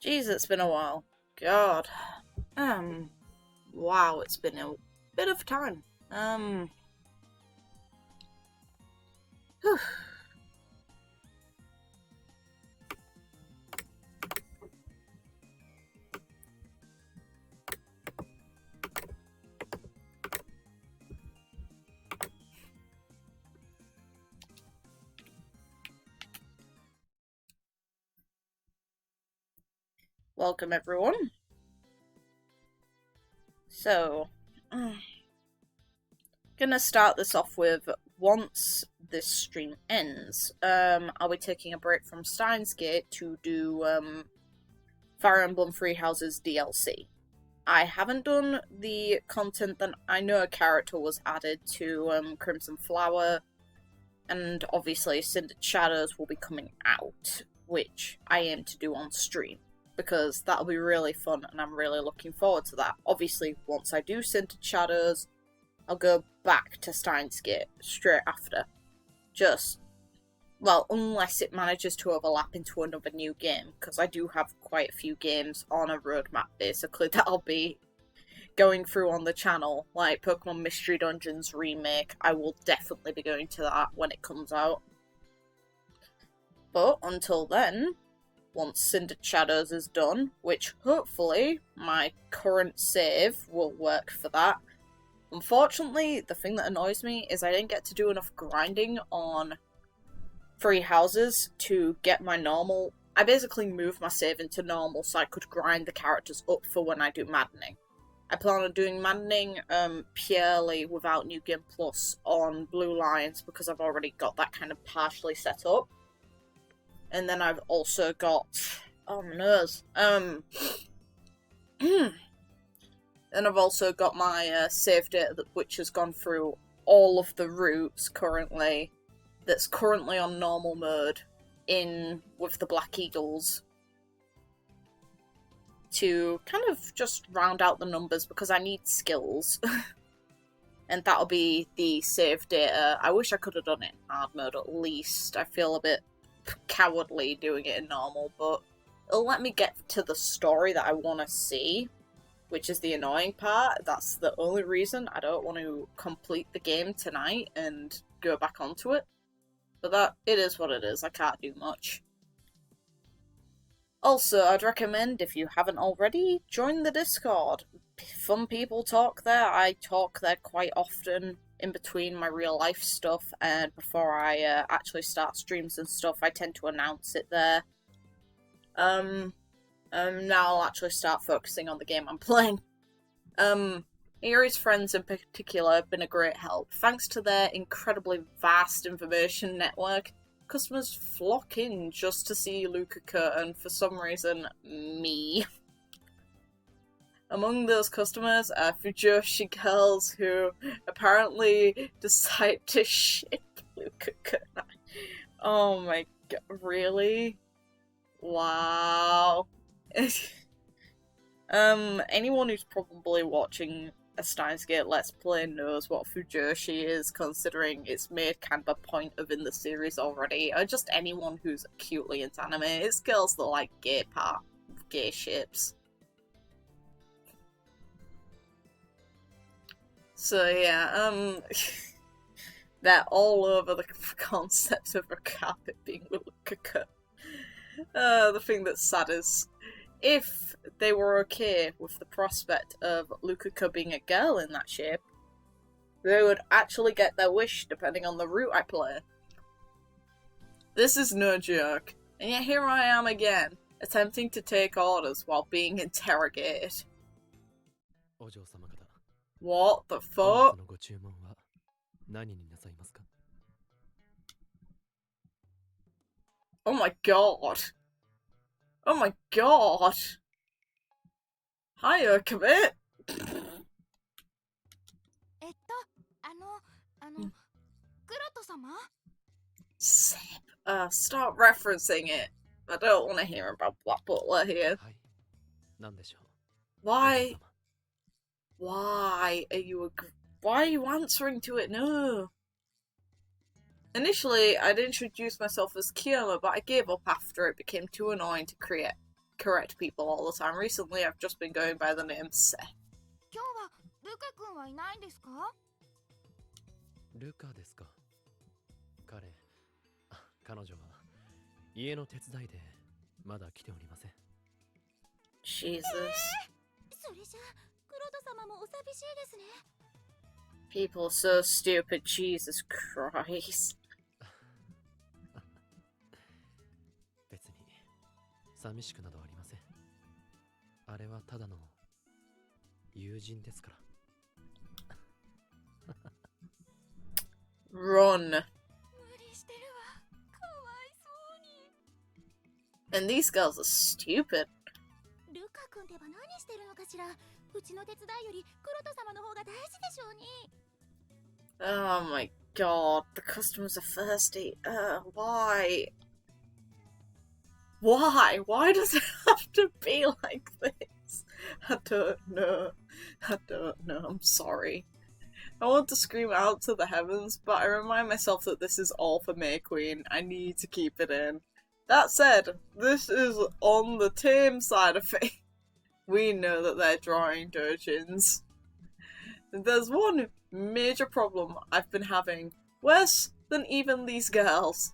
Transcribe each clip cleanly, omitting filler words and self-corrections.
Jeez, it's been a while. God. Wow, it's been a bit of time. Whew. Welcome, everyone. So, gonna start this off with, once this stream ends, I'll be taking a break from STEINS to do, Fire Emblem Three Houses DLC. I haven't done the content that I know a character was added to, Crimson Flower, and obviously Cindered Shadows will be coming out, which I aim to do on stream, because that'll be really fun and I'm really looking forward to that. Obviously, once I do Cindered Shadows, I'll go back to STEINS straight after. Unless it manages to overlap into another new game, because I do have quite a few games on a roadmap, basically, that I'll be going through on the channel, like Pokemon Mystery Dungeons Remake. I will definitely be going to that when it comes out. But until then, once Cindered Shadows is done, which hopefully my current save will work for that. Unfortunately, the thing that annoys me is I didn't get to do enough grinding on Three Houses to get my normal. I basically moved my save into normal so I could grind the characters up for when I do Maddening. I plan on doing Maddening purely without New Game Plus on Blue Lions because I've already got that kind of partially set up. And then I've also got... oh, my nose. Then I've also got my save data which has gone through all of the routes currently, that's currently on normal mode with the Black Eagles, to kind of just round out the numbers because I need skills. And that'll be the save data. I wish I could have done it in hard mode at least. I feel a bit cowardly doing it in normal, but it'll let me get to the story that I want to see, which is the annoying part. That's the only reason I don't want to complete the game tonight and go back onto it. But it is what it is. I can't do much. Also, I'd recommend, if you haven't already, join the Discord. Fun people talk there. I talk there quite often in between my real life stuff, and before I actually start streams and stuff, I tend to announce it there. Now I'll actually start focusing on the game I'm playing. Eri's friends in particular have been a great help. Thanks to their incredibly vast information network, customers flock in just to see Lukaka and, for some reason, me. Among those customers are Fujoshi girls who apparently decide to ship Lukaka. Oh my god, really? Wow. Anyone who's probably watching a STEINS Let's Play knows what Fujoshi is, considering it's made kind of a point of in the series already, or just anyone who's acutely into anime. It's girls that like gay ships. So yeah, they're all over the concept of Okabe being Lukaka. The thing that's sad is, if they were okay with the prospect of Lukaka being a girl in that shape, they would actually get their wish depending on the route I play. This is no joke. And yet here I am again, attempting to take orders while being interrogated. What the fuck? Oh my god. Oh my god. Hi, Okabe. Sip. Start referencing it. I don't want to hear about Black Butler here. Why? Why are you answering to it? No. Initially, I'd introduced myself as Kiyama, but I gave up after it became too annoying to correct people all the time. Recently, I've just been going by the name Se. 今日はルカ君はいないんですか？ルカですか。彼女は家の手伝いでまだ来ておりません。Jesus. それじゃクロト様もお寂しいですね。People are so stupid, Jesus Christ. 別に寂しくなどありません。あれはただの友人ですから。Run. 無理してるわ。かわいそうに。And these girls are stupid. ルカ君ってば何してるのかしら。うちの手伝いよりクロト様の方が大事でしょうに。Oh my god, the customers are thirsty. Why? Why? Why does it have to be like this? I don't know. I'm sorry. I want to scream out to the heavens, but I remind myself that this is all for May Queen. I need to keep it in. That said, this is on the tame side of it. We know that they're drawing doujins. There's one major problem I've been having, worse than even these girls.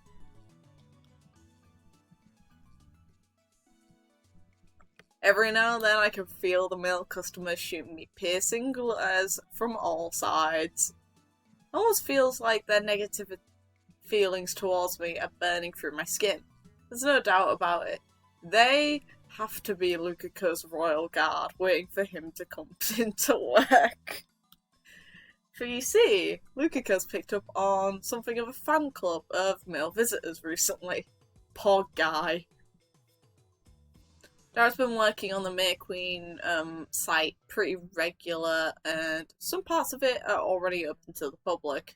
Every now and then I can feel the male customers shooting me piercing glares from all sides. It almost feels like their negative feelings towards me are burning through my skin. There's no doubt about it. They have to be Lukaku's royal guard, waiting for him to come into work. For you see, Lukaku's picked up on something of a fan club of male visitors recently. Poor guy. Dara's been working on the May Queen site pretty regular, and some parts of it are already open to the public.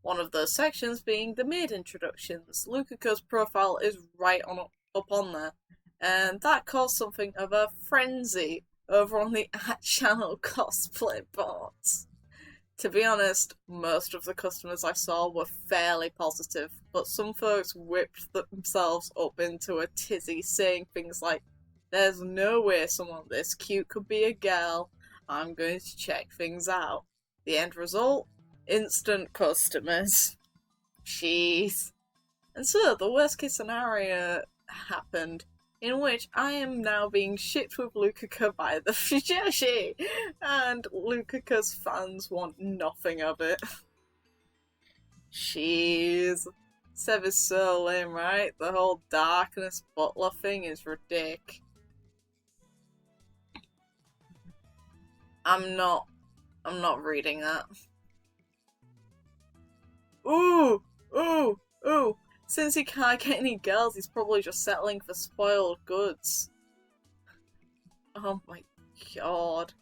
One of those sections being the maid introductions. Lukaku's profile is right up on there, and that caused something of a frenzy over on the @channel cosplay boards. To be honest, most of the customers I saw were fairly positive, but some folks whipped themselves up into a tizzy saying things like, "There's no way someone this cute could be a girl. I'm going to check things out." The end result? Instant customers. Jeez. And so, the worst case scenario happened, in which I am now being shipped with Lukaku by the Fujoshi, and Lukaku's fans want nothing of it. Jeez. Sev is so lame, right? The whole darkness butler thing is ridiculous. I'm not reading that. Ooh! Since he can't get any girls, he's probably just settling for spoiled goods. Oh my god.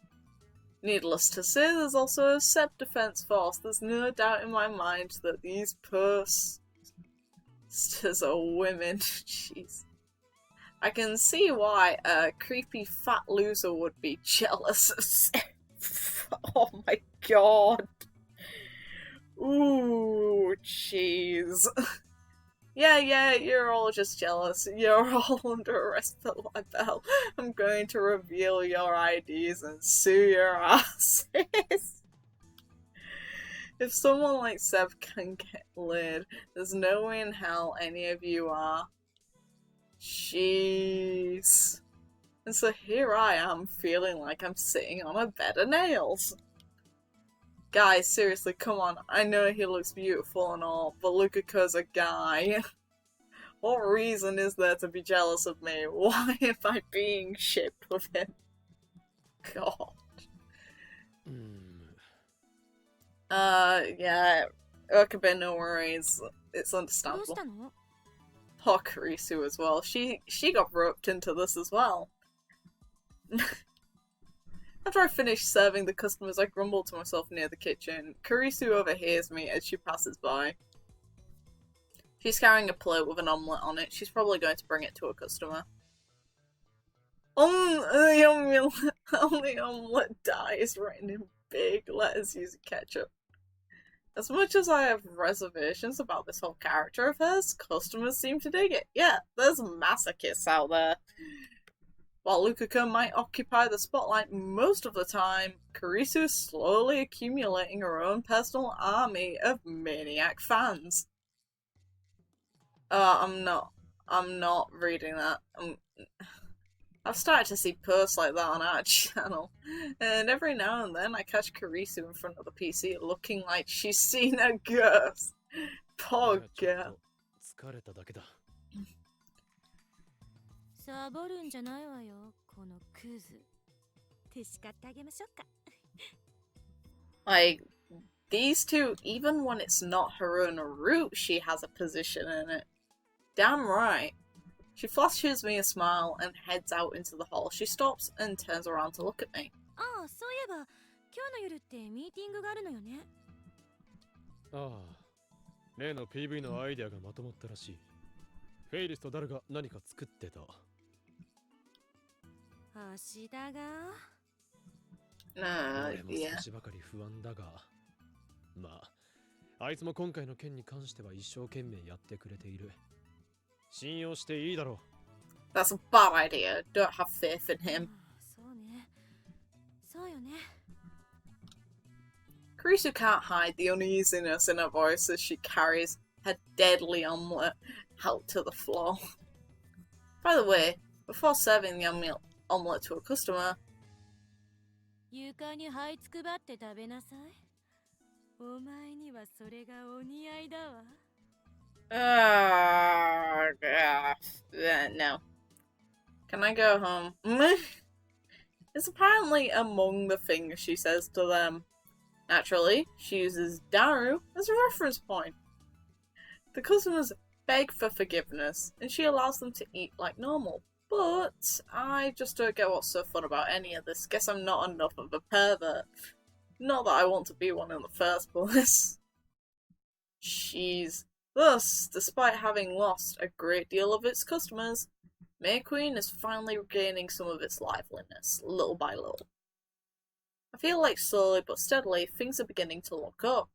Needless to say, there's also a SEP defense force. There's no doubt in my mind that these posters are women. Jeez. I can see why a creepy fat loser would be jealous of SEP. Oh my god. Ooh, jeez. Yeah, you're all just jealous. You're all under arrest for libel. I'm going to reveal your IDs and sue your asses. If someone like Seb can get laid, there's no way in hell any of you are. Jeez. And so here I am, feeling like I'm sitting on a bed of nails. Guys, seriously, come on. I know he looks beautiful and all, but Lukaku's a guy. What reason is there to be jealous of me? Why am I being shipped with him? God. Yeah. Okabe, no worries. It's understandable. Poor Kurisu as well. She got roped into this as well. After I finish serving the customers, I grumble to myself near the kitchen. Kurisu overhears me as she passes by. She's carrying a plate with an omelette on it. She's probably going to bring it to a customer. The omelette die is written in big letters using ketchup. As much as I have reservations about this whole character of hers, customers seem to dig it. Yeah, there's masochists out there. While Lukako might occupy the spotlight most of the time, Kurisu is slowly accumulating her own personal army of maniac fans. I'm not reading that. I've started to see posts like that on our channel, and every now and then I catch Kurisu in front of the PC looking like she's seen a ghost. Poor girl. 疲れただけだ。サボるんじゃないわよ、このクズ。手叱ってあげましょうか。Like, these two, even when it's not her own route, she has a position in it. Damn right. She flashes me a smile and heads out into the hall. She stops and turns around to look at me. ああ、そういえば、今日の夜ってミーティングがあるのよね。ああ、例の PV のアイデアがまとまったらしい。フェイリスとダルが何か作ってた。橋田が俺も少しばかり不安だが、まあ、あいつも今回の件に関しては一生懸命やってくれている。信用していいだろう。That's a bad idea. Don't have faith in him. そうね。そうよね。Kurisu can't hide the uneasiness in her voice as she carries her deadly omelette out to the floor. By the way, before serving the omelette to a customer, 床に這いつくばって食べなさい。お前にはそれがお似合いだわ。no. Can I go home? It's apparently among the things she says to them. Naturally, she uses Daru as a reference point. The customers beg for forgiveness, and she allows them to eat like normal. But I just don't get what's so fun about any of this. Guess I'm not enough of a pervert. Not that I want to be one in the first place. Jeez. Thus, despite having lost a great deal of its customers, May Queen is finally regaining some of its liveliness, little by little. I feel like slowly but steadily things are beginning to look up.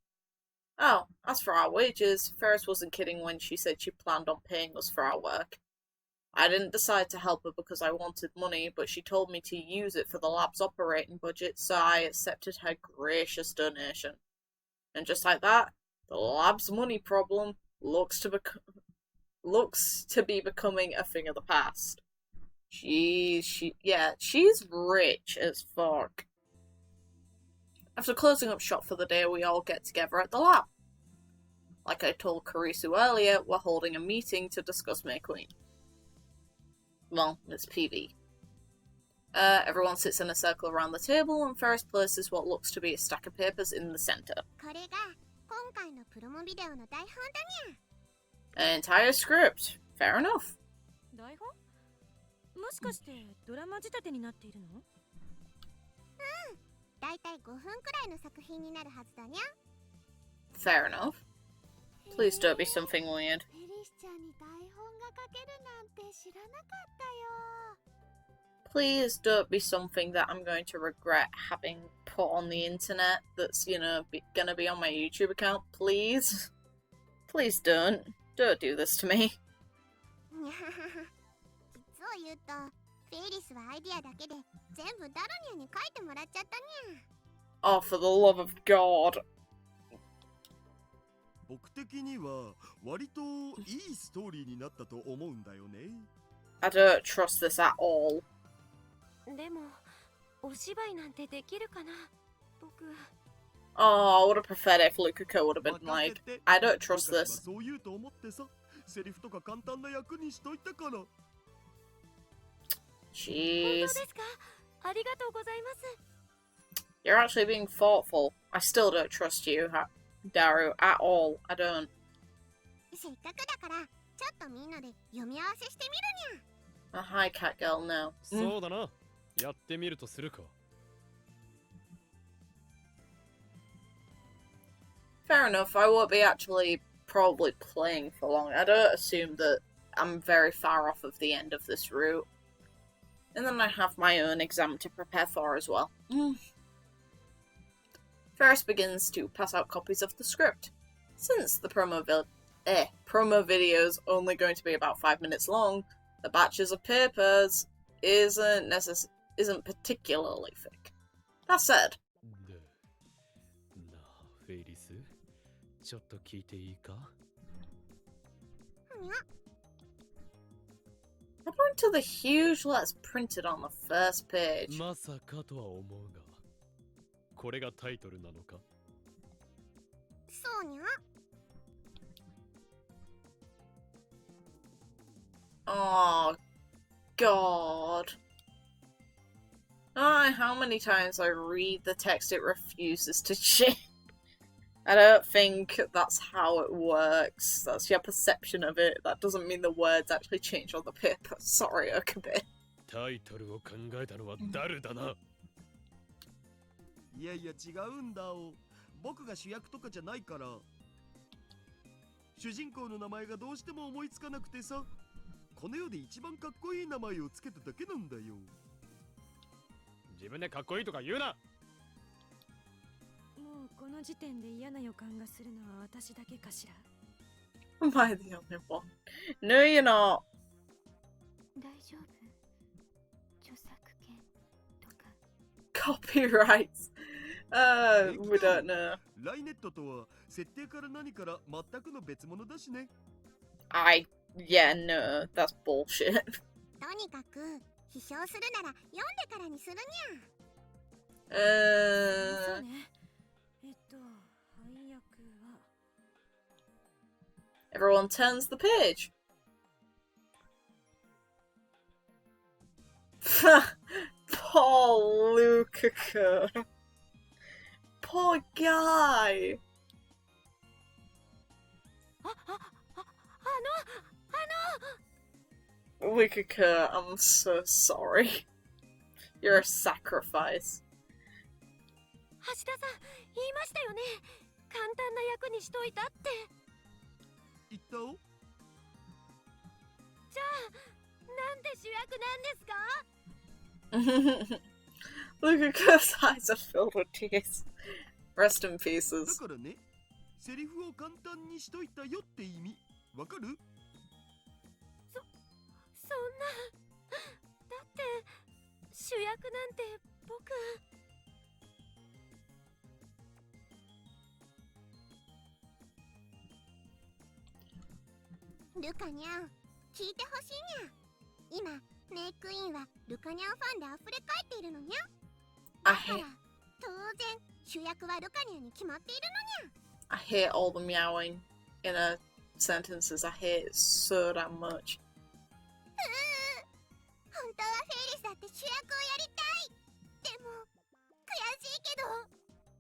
Oh, as for our wages, Faris wasn't kidding when she said she planned on paying us for our work. I didn't decide to help her because I wanted money, but she told me to use it for the lab's operating budget, so I accepted her gracious donation. And just like that, the lab's money problem looks to be becoming a thing of the past. She's rich as fuck. After closing up shop for the day, we all get together at the lab. Like I told Kurisu earlier, we're holding a meeting to discuss May Queen. Well, it's PV. Everyone sits in a circle around the table, and Faris places what looks to be a stack of papers in the center. An entire script. Fair enough. Fair enough. Please don't be something weird. Please don't be something that I'm going to regret having put on the internet that's, gonna be on my YouTube account. Please. Please don't. Don't do this to me. Oh, for the love of God. I don't trust this at all. Oh, I would have preferred if Lukako would have been like, I don't trust this. Jeez. You're actually being thoughtful. I still don't trust you, Daru, at all. I don't. Oh, hi, cat girl, no. Fair enough, I won't be actually probably playing for long. I don't assume that I'm very far off of the end of this route. And then I have my own exam to prepare for as well. Faris begins to pass out copies of the script. Since the promo video's only going to be about 5 minutes long, the batches of papers isn't particularly thick. That said, なあ、フェイリス、ちょっと聞いていいか? what happened to the huge letters printed on the first page? まさかとは思うが、これがタイトルなのか? そうにゃ。Oh, God. How many times I read the text it refuses to change. I don't think that's how it works. That's your perception of it. That doesn't mean the words actually change on the paper. Sorry, Okabe. タイトルを考えたのは誰だな? いやいや違うんだお。僕が主役とかじゃないから。主人公の名前がどうしても思いつかなくてさ。この世で一番かっこいい名前をつけただけなんだよ。自分でかっこいいとか言うな。もうこの時点で嫌な予感がするのは私だけかしら。Am I the only one? No, you're not. 大丈夫。著作権とか。Copyrights. We don't know. ライネットとは設定から何から全くの別物だしね。Yeah, no, that's bullshit. とにかく批評するなら読んでからにするにゃ。そうね。配役は。Everyone turns the page. Poor Lukaku. Poor guy. あの Lukaku, I'm so sorry. You're a sacrifice. 橋田さん、言いましたよね。簡単な役にしといたって。言ったお？じゃあ、なんで主役なんですか? Lukaku's eyes are filled with tears. Rest in pieces. だからね、セリフを簡単にしといたよって意味。わかる？そんな。だって、主役なんて僕。ルカニャン、聞いてほしいにゃ。今、メイクインはルカニャンファンで溢れ返っているのにゃ。だから、当然、主役はルカニャンに決まっているのにゃ。I hate all the meowing in her sentences. I hate it so damn much. 本当はフェイリスだって主役をやりたい。でも、悔しいけど、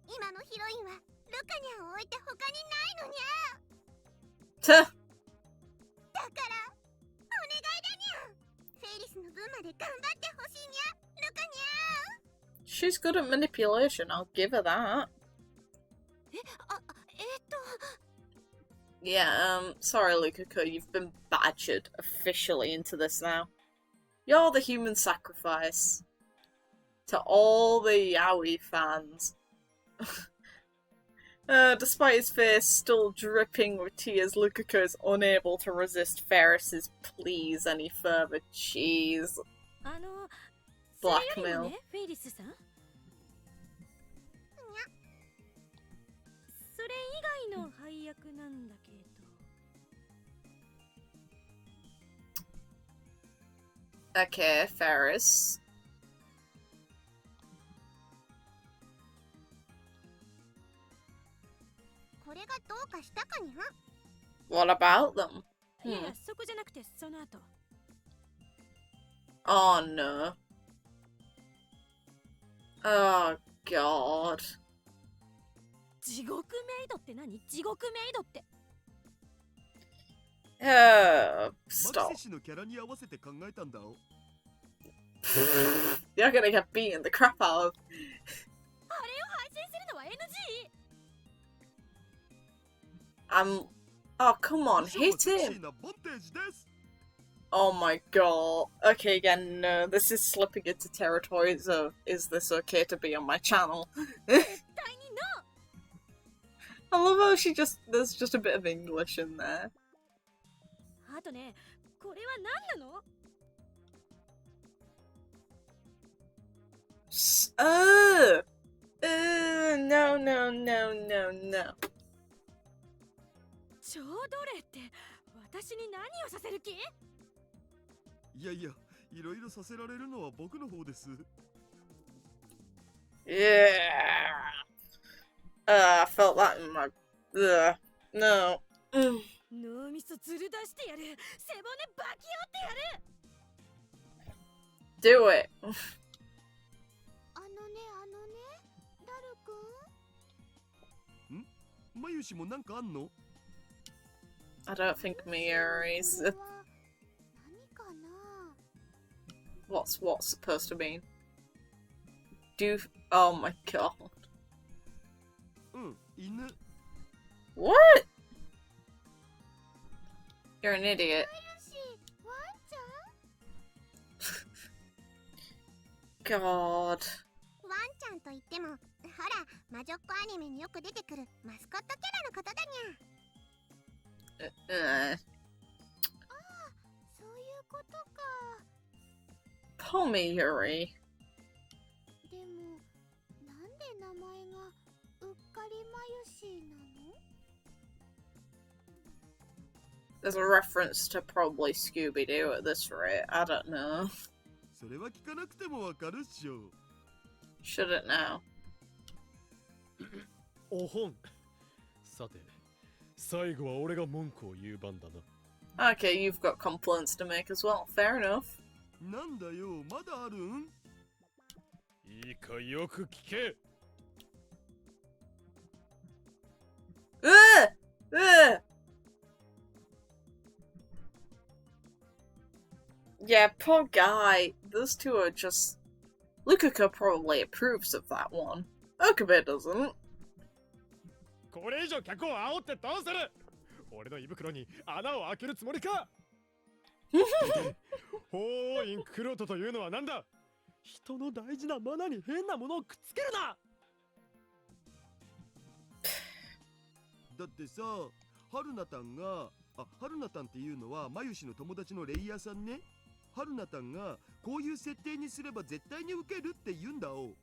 今のヒロインはルカニャンを置いて他にないのにゃ。だから、お願いだにゃ。フェイリスの分まで頑張ってほしいにゃ、ルカニャン。She's good at manipulation, I'll give her that. Yeah, sorry Lukaku, you've been badgered officially into this now. You're the human sacrifice. To all the Yaoi fans. Despite his face still dripping with tears, Lukaku is unable to resist Faris's pleas any further. Jeez. Blackmail. それ以外の配役なんだけど。Okay, Faris. これがどうかしたかにゃ。What about them? いや、そこじゃなくてその後。Oh no. Oh god. 地獄メイドって何？地獄メイドって。Stop. マキセ氏のキャラに合わせて考えたんだお。You're gonna get beaten the crap out of. あれを配信するのは NG? Oh, come on, hit him! Oh my god. Okay, again, no, this is slipping into territories of, is this okay to be on my channel? 絶対にノー。I love how there's just a bit of English in there. あとね、これは何なの？ No, no, no, no, no. 超奴隷って私に何をさせる気？いやいや、いろいろさせられるのは僕の方です。Yeah. I felt that in my. No. 脳みそずる出してやる。背骨バキ折ってやる。 Do it. あのね、ダルくん。ん？まゆしもなんかあんの？ I don't think Miuri's. これは何かな？ What's supposed to mean? Oh my god. うん、犬。 What? You're an idiot. ワンちゃん？ God. ワンちゃんといっても、ほら、魔女っ子アニメによく出てくるマスコットキャラのことだにゃ。そういうことか。 Poor Miuri. でも、なんで名前がうっかりまゆしなの？ There's a reference to probably Scooby-Doo at this rate. I don't know. それは聞かなくてもわかるっしょ。 Should it now? おほん。さて、最後は俺が文句を言う番だな。Okay, you've got complaints to make as well. Fair enough. なんだよ、まだあるん？いいかよく聞け。Ugh! Yeah, poor guy. Those two are just... Lukaka probably approves of that one. Okabe doesn't. これ以上客を煽ってどうする？俺の胃袋に穴を開けるつもりか？法院クロトというのはなんだ？人の大事なマナに変なものをくっつけるな。だってさ、春菜たんが、春菜たんっていうのはまゆしの友達のレイヤーさんね。春菜たんがこういう設定にすれば絶対に受けるって言うんだお。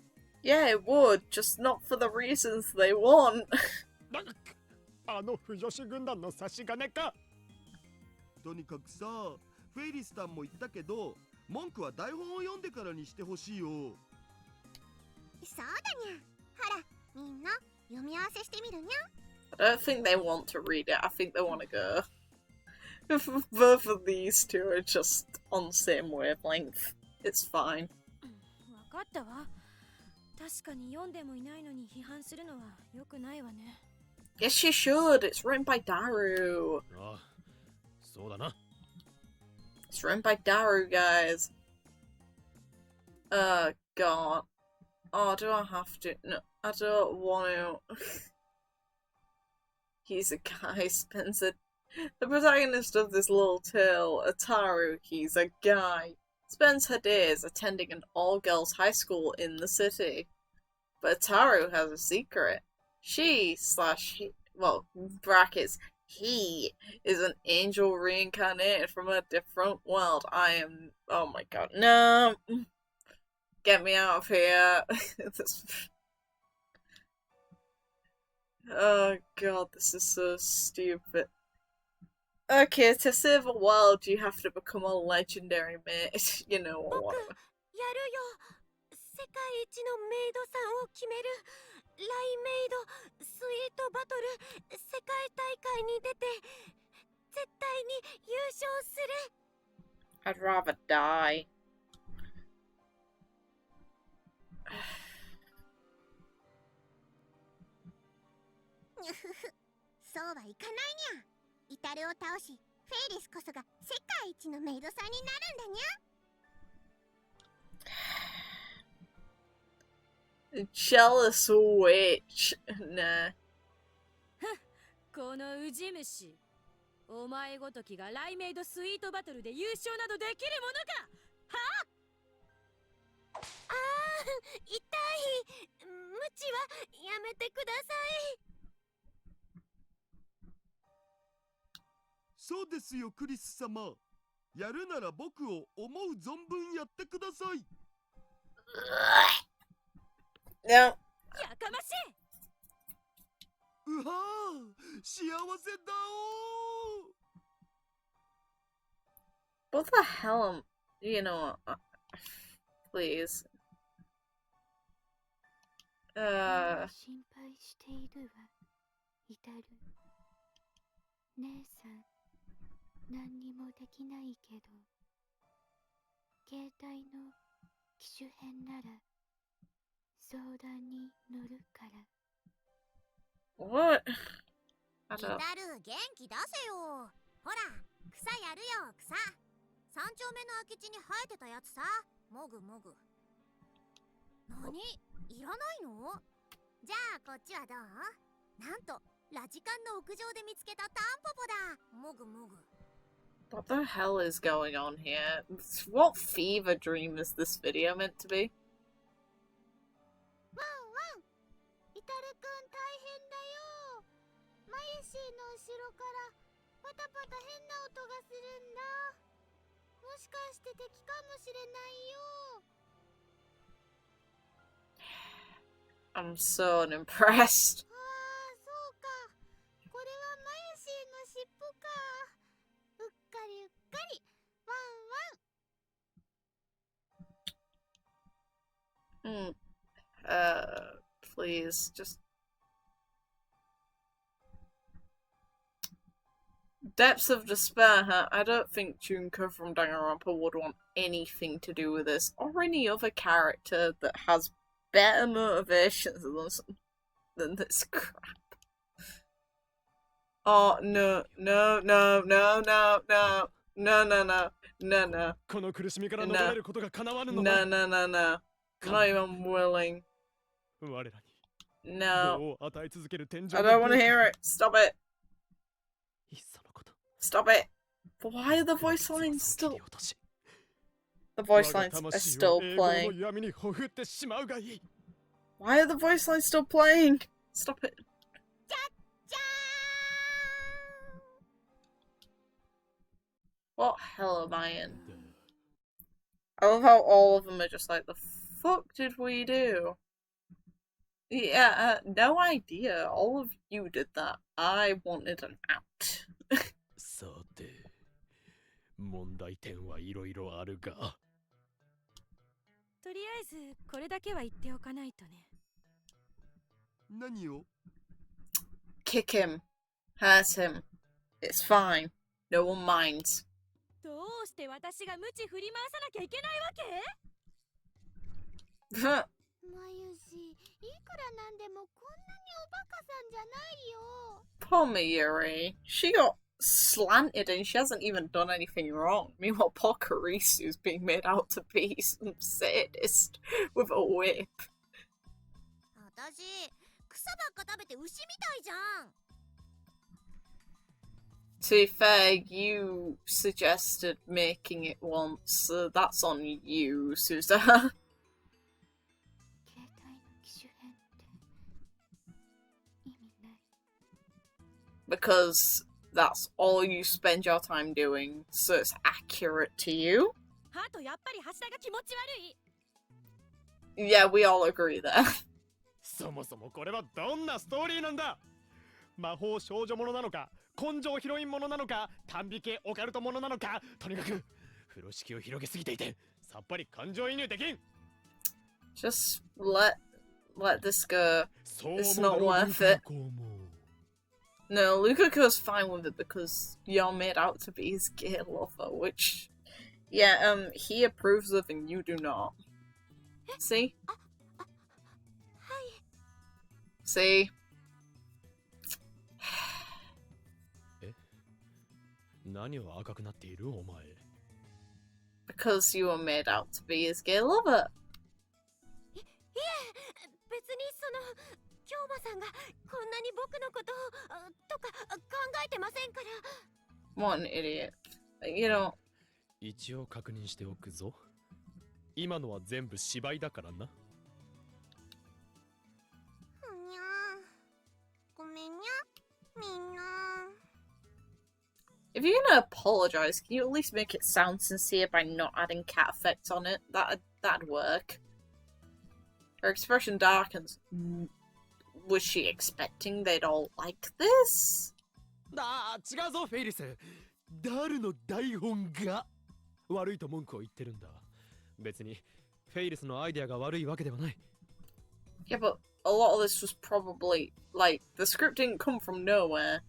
Yeah, it would, just not for the reasons they want. あの不女子軍団の差し金か。とにかくさ、フェイリスさんも言ったけど、文句は台本を読んでからにしてほしいよ。そうだにゃ。ほら、みんな読み合わせしてみるにゃ。 I don't think they want to read it, I think they want to go. Both of these two are just on the same wavelength. It's fine. わかったわ。確かに読んでもいないのに批判するのは良くないわね。 Yes, you should. It's written by Daru. ああ、そうだな。It's written by Daru, guys. Oh, God. Oh, do I have to? No, I don't want to. He's a guy, Spencer. The protagonist of this little tale, Rintarou, he's a guy. Spends her days attending an all-girls high school in the city. But Rintarou has a secret. Brackets, he is an angel reincarnated from a different world. Oh my god, no! Get me out of here. Oh god, this is so stupid. Okay, to save a world, you have to become a legendary mate. You know what? やるよ。世界一のメイドさんを決めるライメイドスイートバトル世界大会に出て絶対に優勝する。 I'd rather die. そうはいかないにゃ。イタルを倒し、フェイリスこそが世界一のメイドさんになるんだにゃ。 Jealous witch. Nah. このウジ虫。お前ごときがライメイドスイートバトルで優勝などできるものか。はあ、痛い。無知はやめてください。そうですよ、クリス様。やるなら僕を思う存分やってください。No. やかましい。うわー、幸せだおー。 What the hell? You know, please. 心配しているわ、イタル。姉さん、何にもできないけど、携帯の機種変なら相談に乗るから。What? I イ don't. タル、元気出せよ。ほら、草やるよ、草。三丁目の空き地に生えてたやつさ。もぐもぐ。何？いらないの？じゃあこっちはどう？なんとラジカンの屋上で見つけたタンポポだ。もぐもぐ。 What the hell is going on here? What fever dream is this video meant to be? ワンワン、イタルくん大変だよ。マユシーの後ろからパタパタ変な音がするんだ。もしかして敵かもしれないよ。 I'm so unimpressed. ああ、そうか。これはマユシーの尻尾か。うっかりうっかり。ワンワン。Please, just... Depths of despair, huh? I don't think Junko from Danganronpa would want anything to do with this, or any other character that has better motivations than this crap. Oh, no, no, no, no, no, no, no, no, no, no, no. この苦しみから逃れることが叶わぬの No, だ。 no, no, no. I'm not even willing. 我らに No. 業を与え続ける天井 I don't want to hear it. Stop it. いっそのこと。 Stop it. But why are the voice lines still... The voice lines are still playing. 闇にほふってしまうがいい。 Why are the voice lines still playing? Stop it. じゃーん。 What hell am I in? I love how all of them are just like, the fuck did we do? Yeah, no idea. All of you did that. I wanted an out. さて、問題点はいろいろあるが。とりあえずこれだけは言っておかないとね。何を？ Kick him. Hurt him. It's fine. No one minds. どうして私が無知振り回さなきゃいけないわけ？ Huh. マユシ、いくらなんでもこんなにおバカさんじゃないよ。 Poor Mayuri. She got slanted and she hasn't even done anything wrong. Meanwhile, poor Kurisu's being made out to be some sadist with a whip. 私、草ばっか食べて牛みたいじゃん。 To be fair, you suggested making it once, so that's on you, Susa. 携帯の機種変って意味ない。 Because that's all you spend your time doing, so it's accurate to you. あとやっぱり柱が気持ち悪い。 Yeah, we all agree there. そもそもこれはどんなストーリーなんだ。魔法少女ものなのか、根性ヒロインものなのか、短美系オカルトものなのか、とにかく風呂敷を広げすぎていてさっぱり感情移入できん。 Just let this go. It's not worth it. No, Lukaku's fine with it because you're made out to be his gay lover, which, yeah, he approves of and you do not. See? はい。 See? 何を赤くなっているお前。 Because you were made out to be his gay lover. いえ、別に京馬さんがこんなに僕のこととか考えてませんから。 What an idiot. You know. 一応確認しておくぞ。今のは全部芝居だからな。ふにゃー。ごめんにゃ、みんな。 If If you're gonna apologize, can you at least make it sound sincere by not adding cat effects on it? That'd work. Her expression darkens. Was she expecting they'd all like this? 違うぞフェイリス。ダルの台本が悪いと文句を言ってるんだ。別にフェイリスのアイデアが悪いわけではない。Yeah, but a lot of this was probably, like, the script didn't come from nowhere.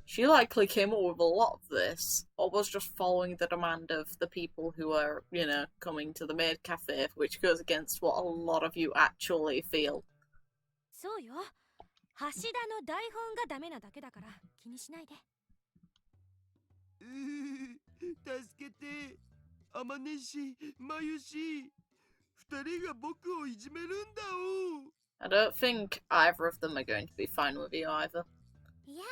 She likely came up with a lot of this, or was just following the demand of the people who are, you know, coming to the maid cafe, which goes against what a lot of you actually feel. そうよ。橋田の台本がダメなだけだから気にしないで。助けて。天音氏、まゆ氏。二人が僕をいじめるんだお。I don't think either of them are going to be fine with you either. いや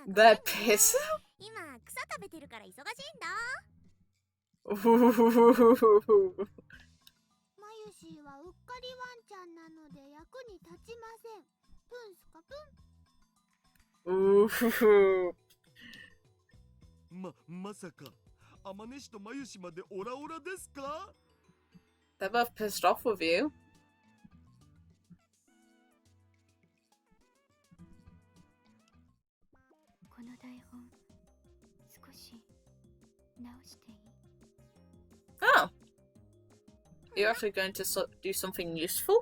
ー、 They're pissed. 今草食べてるから忙しいんだ。まゆしはうっかりワンちゃんなので役に立ちません。プンスカプン。まさか天音氏とまゆしまでオラオラですか？ They're both pissed off with you. この台本少し直していい？ Oh. You're actually going to do something useful?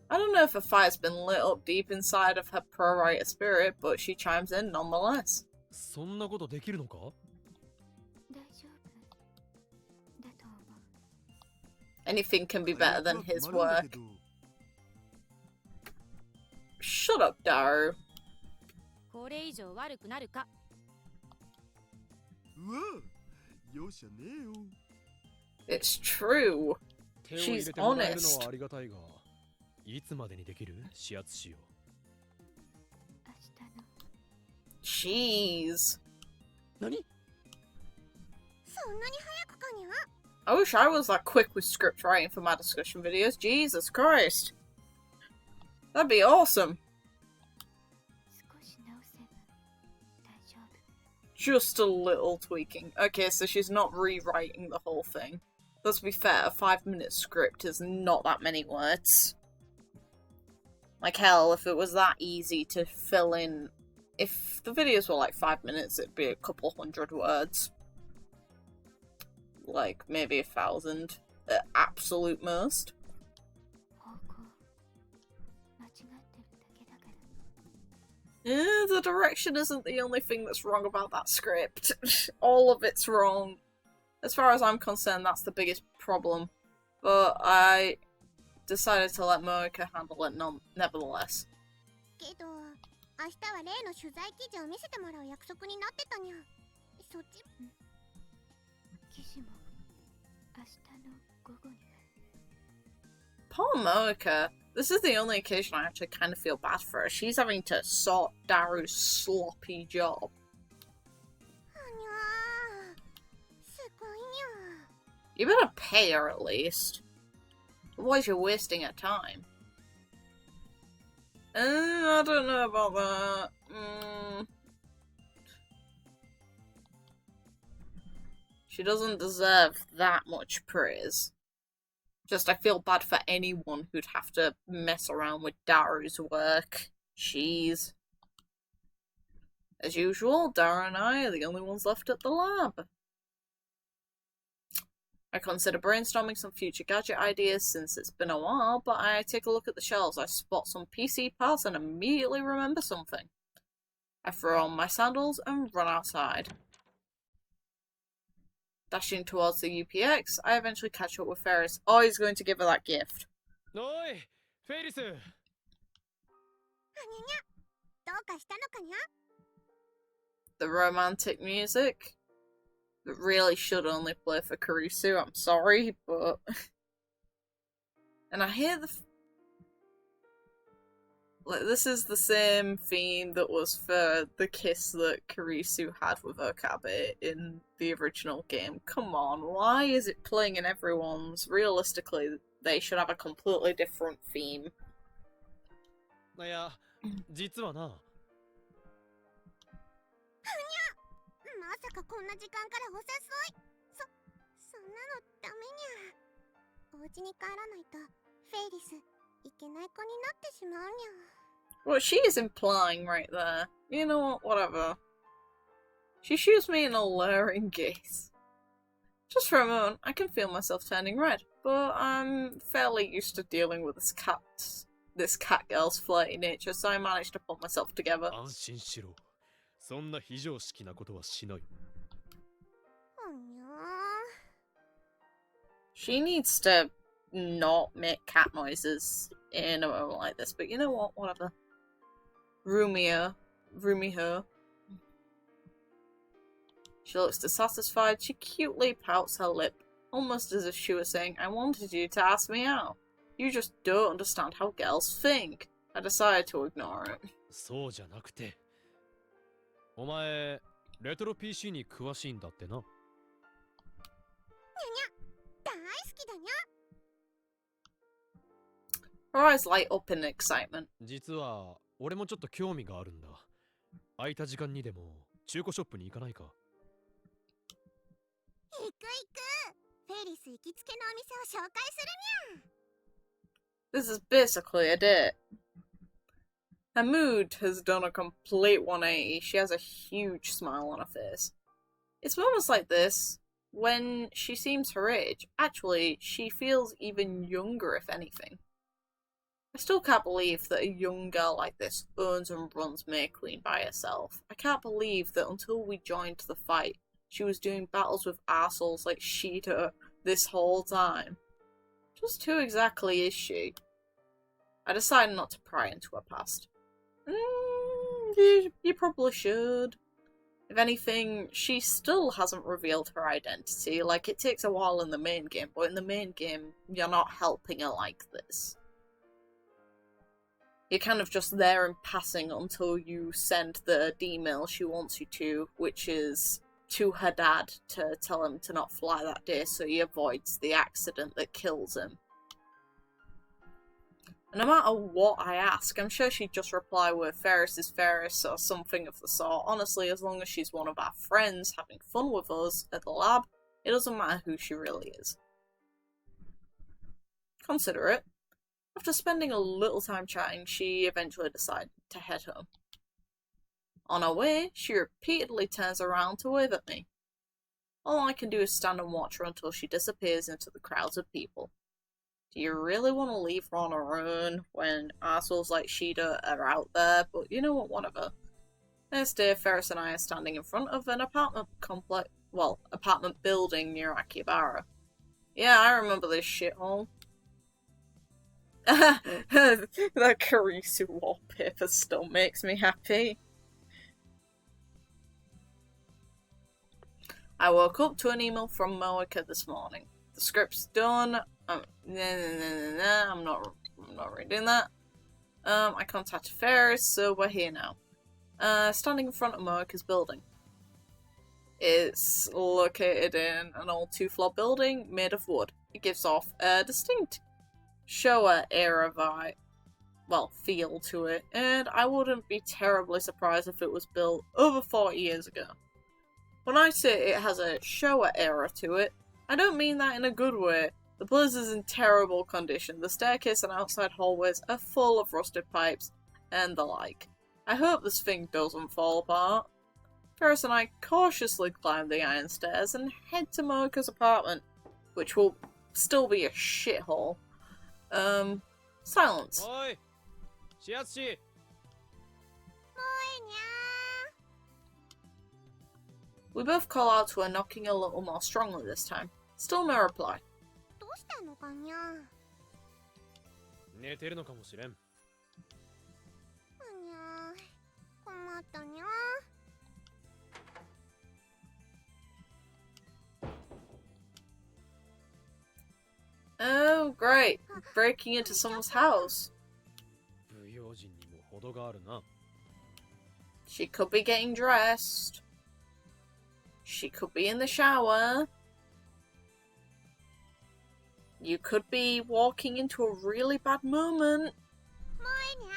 I don't know if a fire's been lit up deep inside of her pro-writer spirit, but she chimes in nonetheless. そんなことできるのか？大丈夫だと思う。 Anything can be better than his work. Shut up, Daru. これ以上悪くなるか。うわ、容赦ねえよ。 It's true. 手を入れてもらえるのはありがたいが、いつまでにできる？指圧しよう。明日の。Jeez. 何？そんなに早くかにゃ？ I wish I was that quick with script writing for my discussion videos. Jesus Christ. That'd be awesome. 少し直せば大丈夫。 Just a little tweaking. Okay, so she's not rewriting the whole thing. Let's be fair, a 5-minute script is not that many words. Like hell, if it was that easy to fill in... If the videos were like 5 minutes, it'd be a couple hundred words. Like, maybe 1,000 at absolute most. 方向間違ってるだけだから。 The direction isn't the only thing that's wrong about that script. All of it's wrong. As far as I'm concerned, that's the biggest problem. But I decided to let Moeka handle it nevertheless. けど、明日は例の取材記事を見せてもらう約束になってたにゃ。そっち？記事も明日の午後には。 Poor Moeka. This is the only occasion I actually kind of feel bad for her. She's having to sort Daru's sloppy job. あにゃー、すごいにゃ。 You better pay her at least. Otherwise you're wasting her time. I don't know about that. She doesn't deserve that much praise. Just I feel bad for anyone who'd have to mess around with Daru's work. Jeez. As usual, Daru and I are the only ones left at the lab. I consider brainstorming some future gadget ideas since it's been a while, but I take a look at the shelves, I spot some PC parts and immediately remember something. I throw on my sandals and run outside. Dashing towards the UPX, I eventually catch up with Faris. Oh, he's going to give her that gift. おい、フェイリス。あにゃにゃ、どうかしたのかにゃ？ The romantic music. It really should only play for Kurisu, I'm sorry, but... And I hear the... Like, this is the same theme that was for the kiss that Kurisu had with Okabe in the original game. Come on, why is it playing in everyone's? Realistically, they should have a completely different theme. いや、実はな。さかこんな時間からお誘い。そんなのダメにゃ。お家に帰らないとフェイリスいけない子になってしまうにゃ。 What she is implying right there. You know what, whatever. She shoots me an alluring gaze. Just for a moment, I can feel myself turning red, but I'm fairly used to dealing with this cat girl's flirty nature, so I managed to pull myself together. 安心しろ。そんな非常識なことはしない。おにゃー。 She needs to not make cat noises in a moment like this, but you know what, whatever. Rumia her. She looks dissatisfied. She cutely pouts her lip, almost as if she was saying, I wanted you to ask me out. You just don't understand how girls think. I decided to ignore it. そうじゃなくて。お前、レトロ PC に詳しいんだってな。にゃにゃ、大好きだにゃ。 Her eyes light up in excitement. 実は、俺もちょっと興味があるんだ。空いた時間にでも中古ショップに行かないか。行く行く。フェイリス行きつけのお店を紹介するにゃ。 This is basically a date. Her mood has done a complete 180. She has a huge smile on her face. It's moments like this, when she seems her age, actually, she feels even younger, if anything. I still can't believe that a young girl like this owns and runs May Queen by herself. I can't believe that until we joined the fight, she was doing battles with arseholes like Shida this whole time. Just who exactly is she? I decided not to pry into her past. You probably should. If anything, she still hasn't revealed her identity. Like, it takes a while in the main game, but in the main game, you're not helping her like this. You're kind of just there in passing until you send the D-mail she wants you to, which is to her dad to tell him to not fly that day so he avoids the accident that kills him. And no matter what I ask, I'm sure she'd just reply with Faris is Faris or something of the sort. Honestly, as long as she's one of our friends having fun with us at the lab, it doesn't matter who she really is. Consider it. After spending a little time chatting, she eventually decided to head home. On her way, she repeatedly turns around to wave at me. All I can do is stand and watch her until she disappears into the crowds of people. Do you really want to leave her on her own when assholes like Shida are out there? But you know what, whatever. Next day, Faris and I are standing in front of an apartment building near Akihabara. Yeah, I remember this shithole. The Kurisu wallpaper still makes me happy. I woke up to an email from Moeka this morning. The script's done. I'm not reading that. I contacted Faris, so we're here now. Standing in front of Moeka's building. It's located in an old 2-floor building made of wood. It gives off a distinct Showa era feel to it, and I wouldn't be terribly surprised if it was built over 40 years ago. When I say it has a Showa era to it, I don't mean that in a good way. The place is in terrible condition. The staircase and outside hallways are full of rusted pipes and the like. I hope this thing doesn't fall apart. Faris and I cautiously climb the iron stairs and head to Moeka's apartment, which will still be a shithole. Silence. Oi! Shiatsushi! We both call out to her, knocking a little more strongly this time. Still no reply. どうしたのかにゃ。寝てるのかもしれん。にゃ、困ったにゃ。 Oh, great. Breaking into someone's house. 不用心にも程があるな。 She could be getting dressed. She could be in the shower. You could be walking into a really bad moment. もえにゃ。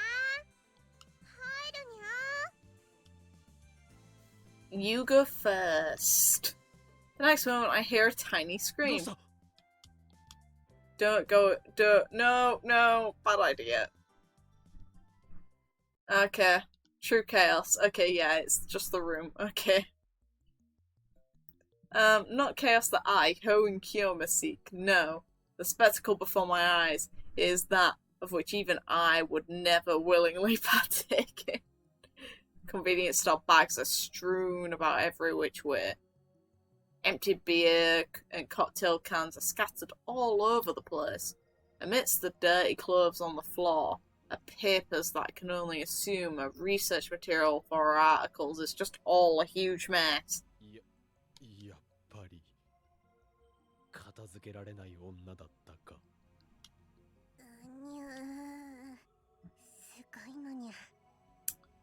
入る You go first. The next moment, I hear a tiny どう scream. した Don't go. Don't. No, no. Bad idea. Okay. True chaos. Okay, yeah, it's just the room. Okay. Not chaos that I, Ho and Kiyoma seek. No. The spectacle before my eyes is that of which even I would never willingly partake in. Convenience store bags are strewn about every which way. Empty beer and cocktail cans are scattered all over the place. Amidst the dirty clothes on the floor are papers that I can only assume are research material for our articles. It's just all a huge mess. やっぱり片付けられない女だったか。にゃーすごいのにゃ。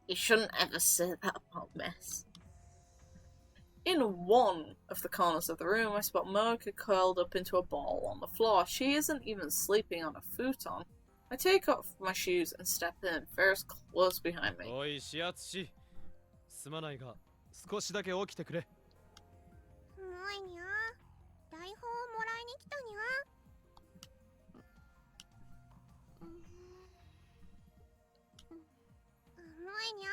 You shouldn't ever say that about mess. In one of the corners of the room, I spot Mocha curled up into a ball on the floor. She isn't even sleeping on a futon. I take off my shoes and step in. Faris close behind me. おい、始圧し。すまないが、少しだけ起きてくれ。もいにゃ台本をもらいに来たにゃ。もいにゃ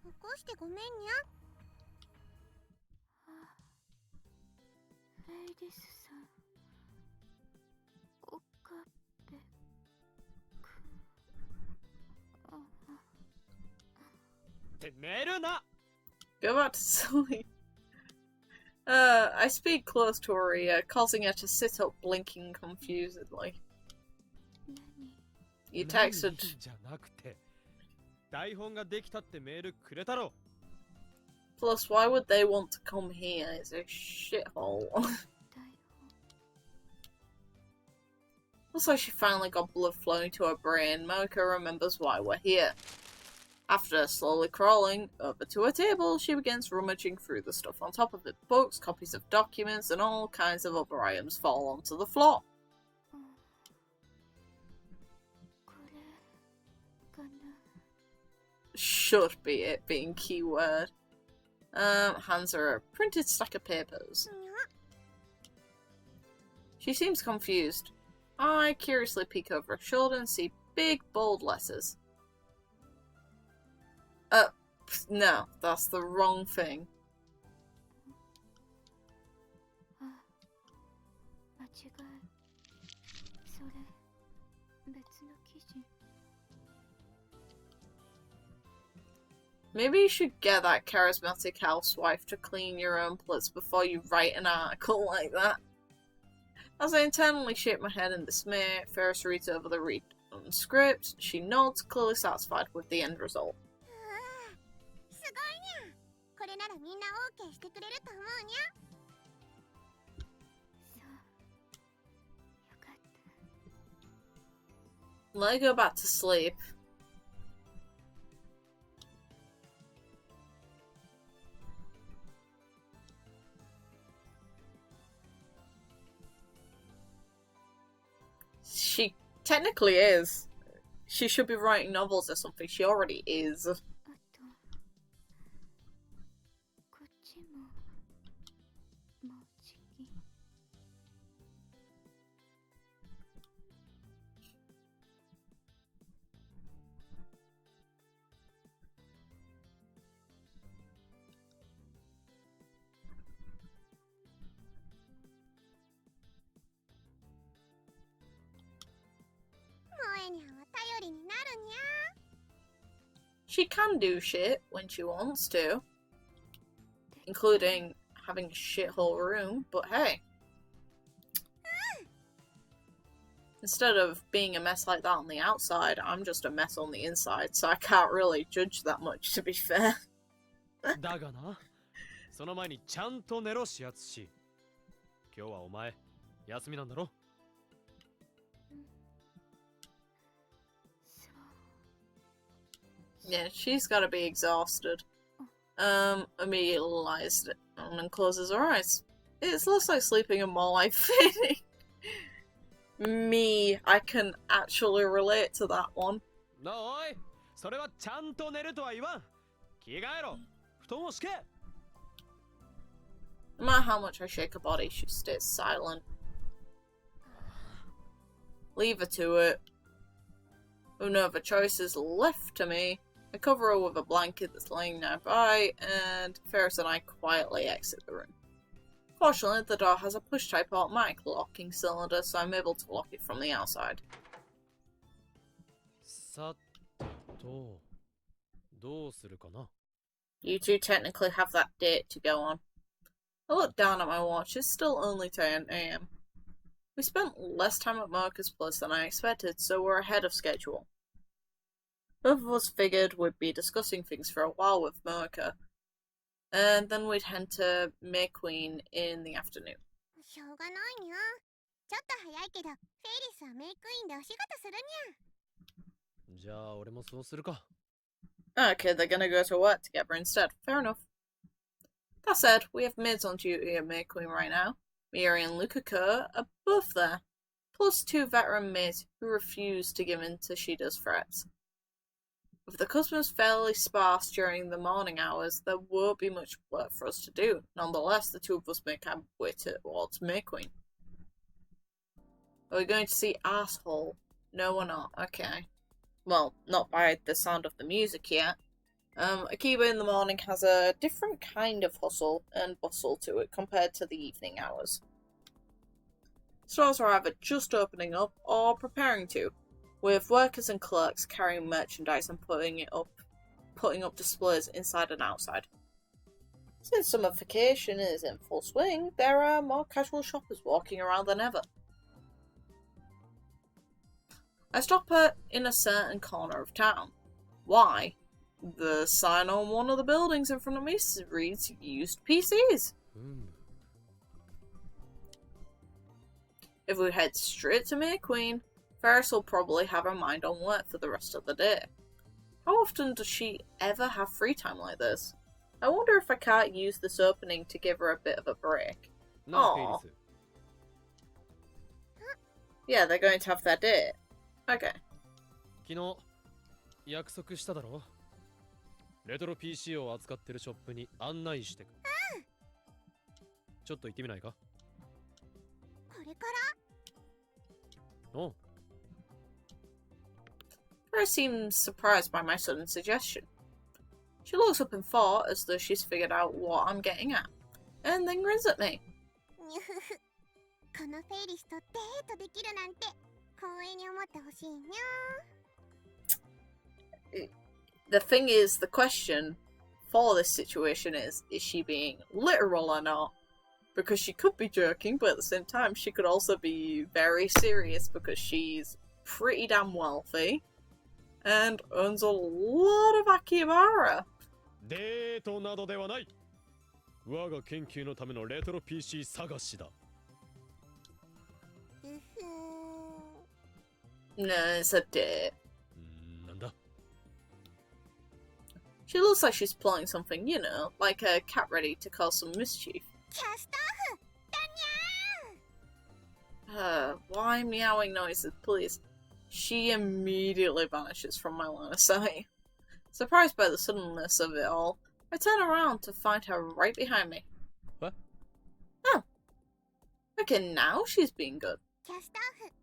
起こしてごめんにゃ。レイディスさん、岡部って寝るな。 Go back to sleep. I speak close to her ear, causing her to sit up, blinking confusedly. You texted. じゃなくて、台本ができたってメールくれたろ。 Plus, why would they want to come here? It's a shithole. Looks like she finally got blood flowing to her brain. Mocha remembers why we're here. After slowly crawling over to her table, she begins rummaging through the stuff on top of it. Books, copies of documents, and all kinds of other items fall onto the floor. Should be it being keyword. Hands her a printed stack of papers. She seems confused. I curiously peek over her shoulder and see big bold letters. No, that's the wrong thing. Maybe you should get that charismatic housewife to clean your own plates before you write an article like that. As I internally shake my head in dismay, Faris reads over the read script. She nods, clearly satisfied with the end result. すごいにゃ。これならみんな OK してくれると思うにゃ。そう。よかった。 Let her go back to sleep. She technically is. She should be writing novels or something. She already is. She can do shit when she wants to, including having a shithole room, but hey. Instead of being a mess like that on the outside, I'm just a mess on the inside, so I can't really judge that much, to be fair. だがな、その前にちゃんと寝ろしやつし。今日はお前、休みなんだろ。 Yeah, she's gotta be exhausted. Immediately lies down and closes her eyes. It looks like sleeping and more like feeding. Me, I can actually relate to that one. なおい、それはちゃんと寝るとは言わん。着替えろ。布団を敷け。No matter how much I shake her body, she stays silent. Leave her to it. With no other choices left to me, I cover her with a blanket that's laying nearby, and Faris and I quietly exit the room. Fortunately, the door has a push-type automatic locking cylinder, so I'm able to lock it from the outside. さと、どうするかな? You two technically have that date to go on. I look down at my watch, it's still only 10 AM. We spent less time at Mocha's place than I expected, so we're ahead of schedule. Both of us figured we'd be discussing things for a while with Mocha, and then we'd head to May Queen in the afternoon. しょうがないにゃ。ちょっと早いけど、フェイリスはメイクインでお仕事するにゃ。じゃあ俺もそうするか。 Okay, they're gonna go to work together instead. Fair enough. That said, we have maids on duty at May Queen right now. Miuri and Lukako are both there, plus 2 veteran maids who refuse to give in to Shida's threats. With the customers fairly sparse during the morning hours, there won't be much work for us to do. Nonetheless, the two of us make our way towards May Queen. Are we going to see Arsehole? No, we're not. Okay. Well, not by the sound of the music yet. Okabe in the morning has a different kind of hustle and bustle to it compared to the evening hours. Stores are either just opening up or preparing to, with workers and clerks carrying merchandise and putting up displays inside and outside. Since summer vacation is in full swing, there are more casual shoppers walking around than ever. I stop in a certain corner of town. Why? The sign on one of the buildings in front of me reads used PCs. If we head straight to May Queen, Faris will probably have her mind on work for the rest of the day. How often does she ever have free time like this? I wonder if I can't use this opening to give her a bit of a break. Aww. Yeah, they're going to have their date. Okay. 昨日約束しただろ。レトロ PC を扱ってるショップに案内してく。ちょっと行ってみないか？これから？おう。Faris seems surprised by my sudden suggestion. She looks up in thought as though she's figured out what I'm getting at, and then grins at me. にゅふふ。このフェイリスとデートできるなんて光栄に思ってほしいにゃ。The thing is, the question for this situation is she being literal or not? Because she could be joking, but at the same time, she could also be very serious because she's pretty damn wealthy and owns a lot of Akihabara. デートなどではない。我が研究のためのレトロ PC 探しだ。うふー。 No, it's a date. なんだ? She looks like she's plotting something, you know, like a cat ready to cause some mischief. キャストオフだにゃー。 Why meowing noises, please? She immediately vanishes from my line of sight. Surprised by the suddenness of it all, I turn around to find her right behind me. What? Oh. Okay, now she's being good. キャストオフ完了。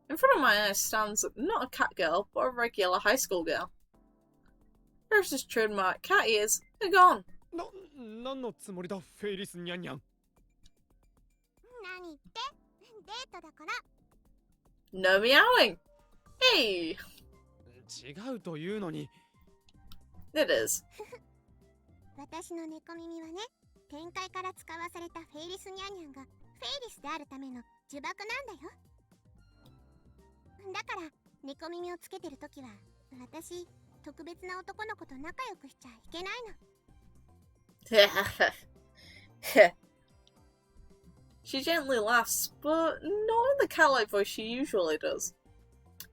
In front of my eyes stands not a cat girl, but a regular high school girl. Faris's trademark cat ears are gone. 何のつもりだ、フェイリスニャンニャン。何ってデートだから。 No meowing. Hey. 違うというのに。It is. 私の猫耳はね、展開から使わされたフェイリスニャンニャンがフェイリスであるための呪縛なんだよ。だから猫耳をつけてるときは私特別な男の子と仲良くしちゃいけないの。She gently laughs, but not in the cat-like voice she usually does.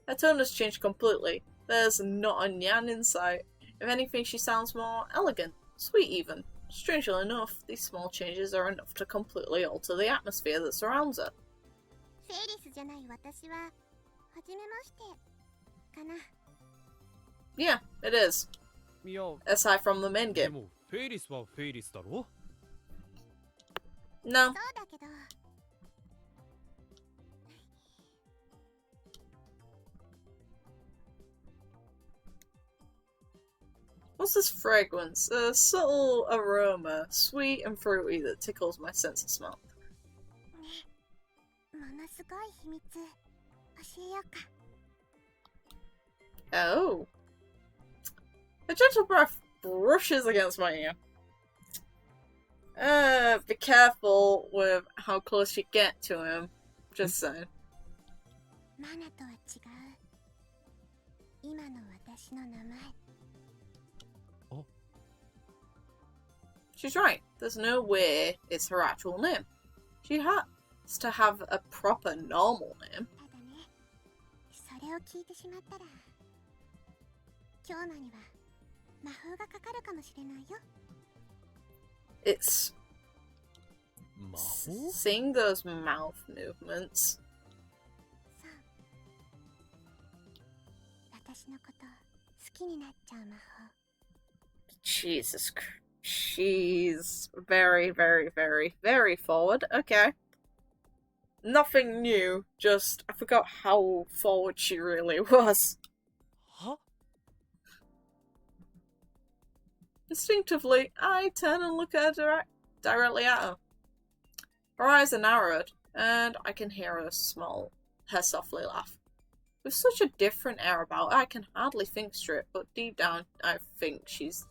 Her tone has changed completely. There's not a nyan in sight. If anything, she sounds more elegant, sweet even. Strangely enough, these small changes are enough to completely alter the atmosphere that surrounds her. フェイリスじゃない私は初めましてかな。 Yeah, it is. いや、 aside from the main で game. もフェイリスはフェイリスだろ No. そうだけど What's this fragrance? A subtle aroma, sweet and fruity that tickles my sense of smell. ものすごい秘密教えようか Oh. A gentle breath brushes against my ear. Be careful with how close you get to him. Just saying. マナとは違う今の私の名前 She's right. There's no way it's her actual name. She has to have a proper normal name. ただねそれを聞いてしまったら今日のには魔法がかかるかもしれないよ It's 魔法 seeing those mouth movements. そう私のこと好きになっちゃう魔法 Jesus Christ. She's very, very, very, very forward. Okay. Nothing new, just I forgot how forward she really was. は Instinctively, I turn and look at her directly at her. Her eyes are narrowed, and I can hear her softly laugh. With such a different air about her, I can hardly think straight, but deep down, I think she's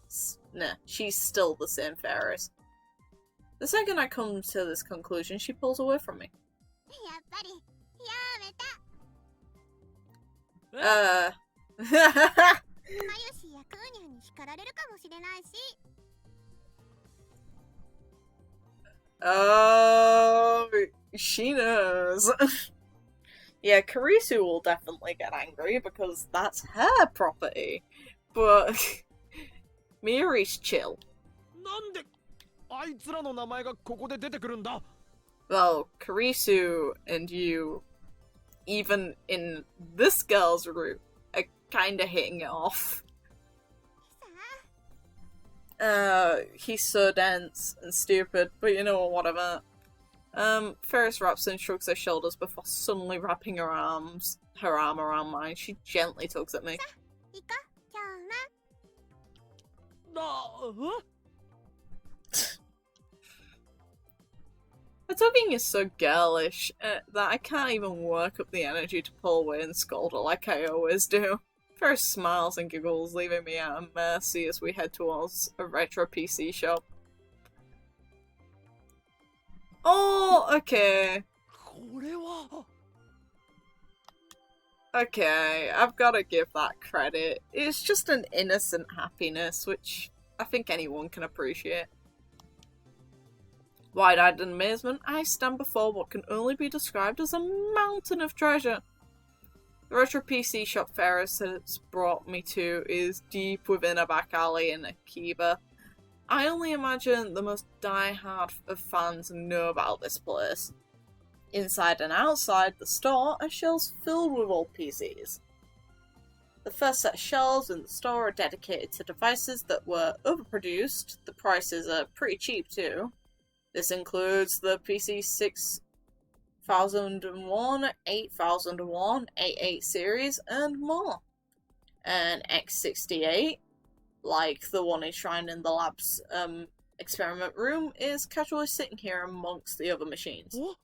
still the same Faris. The second I come to this conclusion, she pulls away from me. やっぱりやめた Uh... マヨシやクーニャンに叱られるかもしれないし Oh, she knows. Yeah, Kurisu will definitely get angry because that's her property. But Miri's chill. なんであいつらの名前がここで出てくるんだ Well, Kurisu and you, even in this girl's route, are kinda hitting it off. さあ He's so dense and stupid, but you know what, whatever. Faris wraps and shrugs her shoulders before suddenly wrapping her arm around mine. She gently tugs at me. 行こう今日は Her tugging is so girlish that I can't even work up the energy to pull away and scold her like I always do. Faris smiles and giggles, leaving me at her mercy as we head towards a retro PC shop. Oh, okay. これは Okay, I've gotta give that credit. It's just an innocent happiness, which I think anyone can appreciate. Wide-eyed in amazement, I stand before what can only be described as a mountain of treasure. The retro PC shop Faris has brought me to is deep within a back alley in Akiba. I only imagine the most die-hard of fans know about this place. Inside and outside the store are shelves filled with old PCs. The first set of shelves in the store are dedicated to devices that were overproduced. The prices are pretty cheap too. This includes the PC 6001, 8001, 88 series, and more. An X68, like the one enshrined in the lab's experiment room, is casually sitting here amongst the other machines. お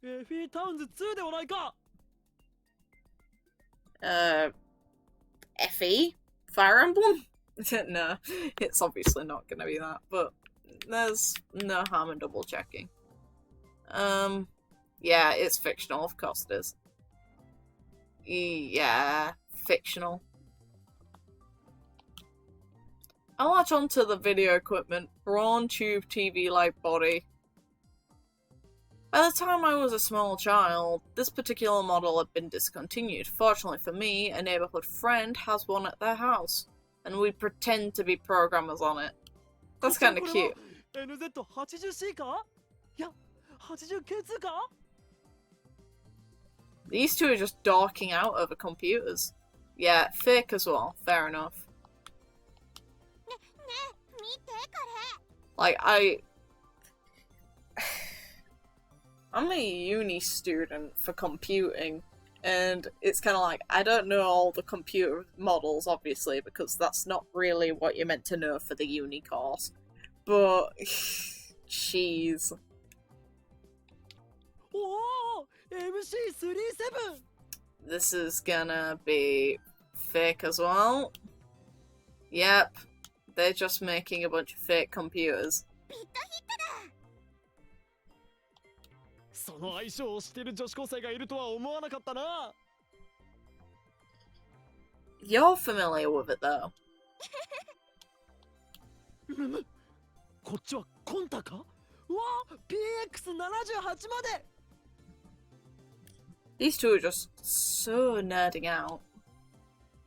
エフィータウンズ2ではないか FE? Fire Emblem? No, it's obviously not gonna be that, but there's no harm in double checking. Yeah, it's fictional, of course it is. Yeah, fictional. I latch onto the video equipment, brawn tube TV-like body. By the time I was a small child, this particular model had been discontinued. Fortunately for me, a neighbourhood friend has one at their house, and we pretend to be programmers on it. That's kind of cute. NZ80C かいや 80K2 か These two are just dorking out over computers. Yeah, fake as well, fair enough. Like, I'm a uni student for computing, and it's kind of like, I don't know all the computer models, obviously, because that's not really what you're meant to know for the uni course. But, jeez. Oh, MC37! This is gonna be fake as well. Yep, they're just making a bunch of fake computers. その相性をしてる女子高生がいるとは思わなかったな。You're familiar with it though. こっちはコンタか？うわ、PX78 まで。 These two are just so nerding out.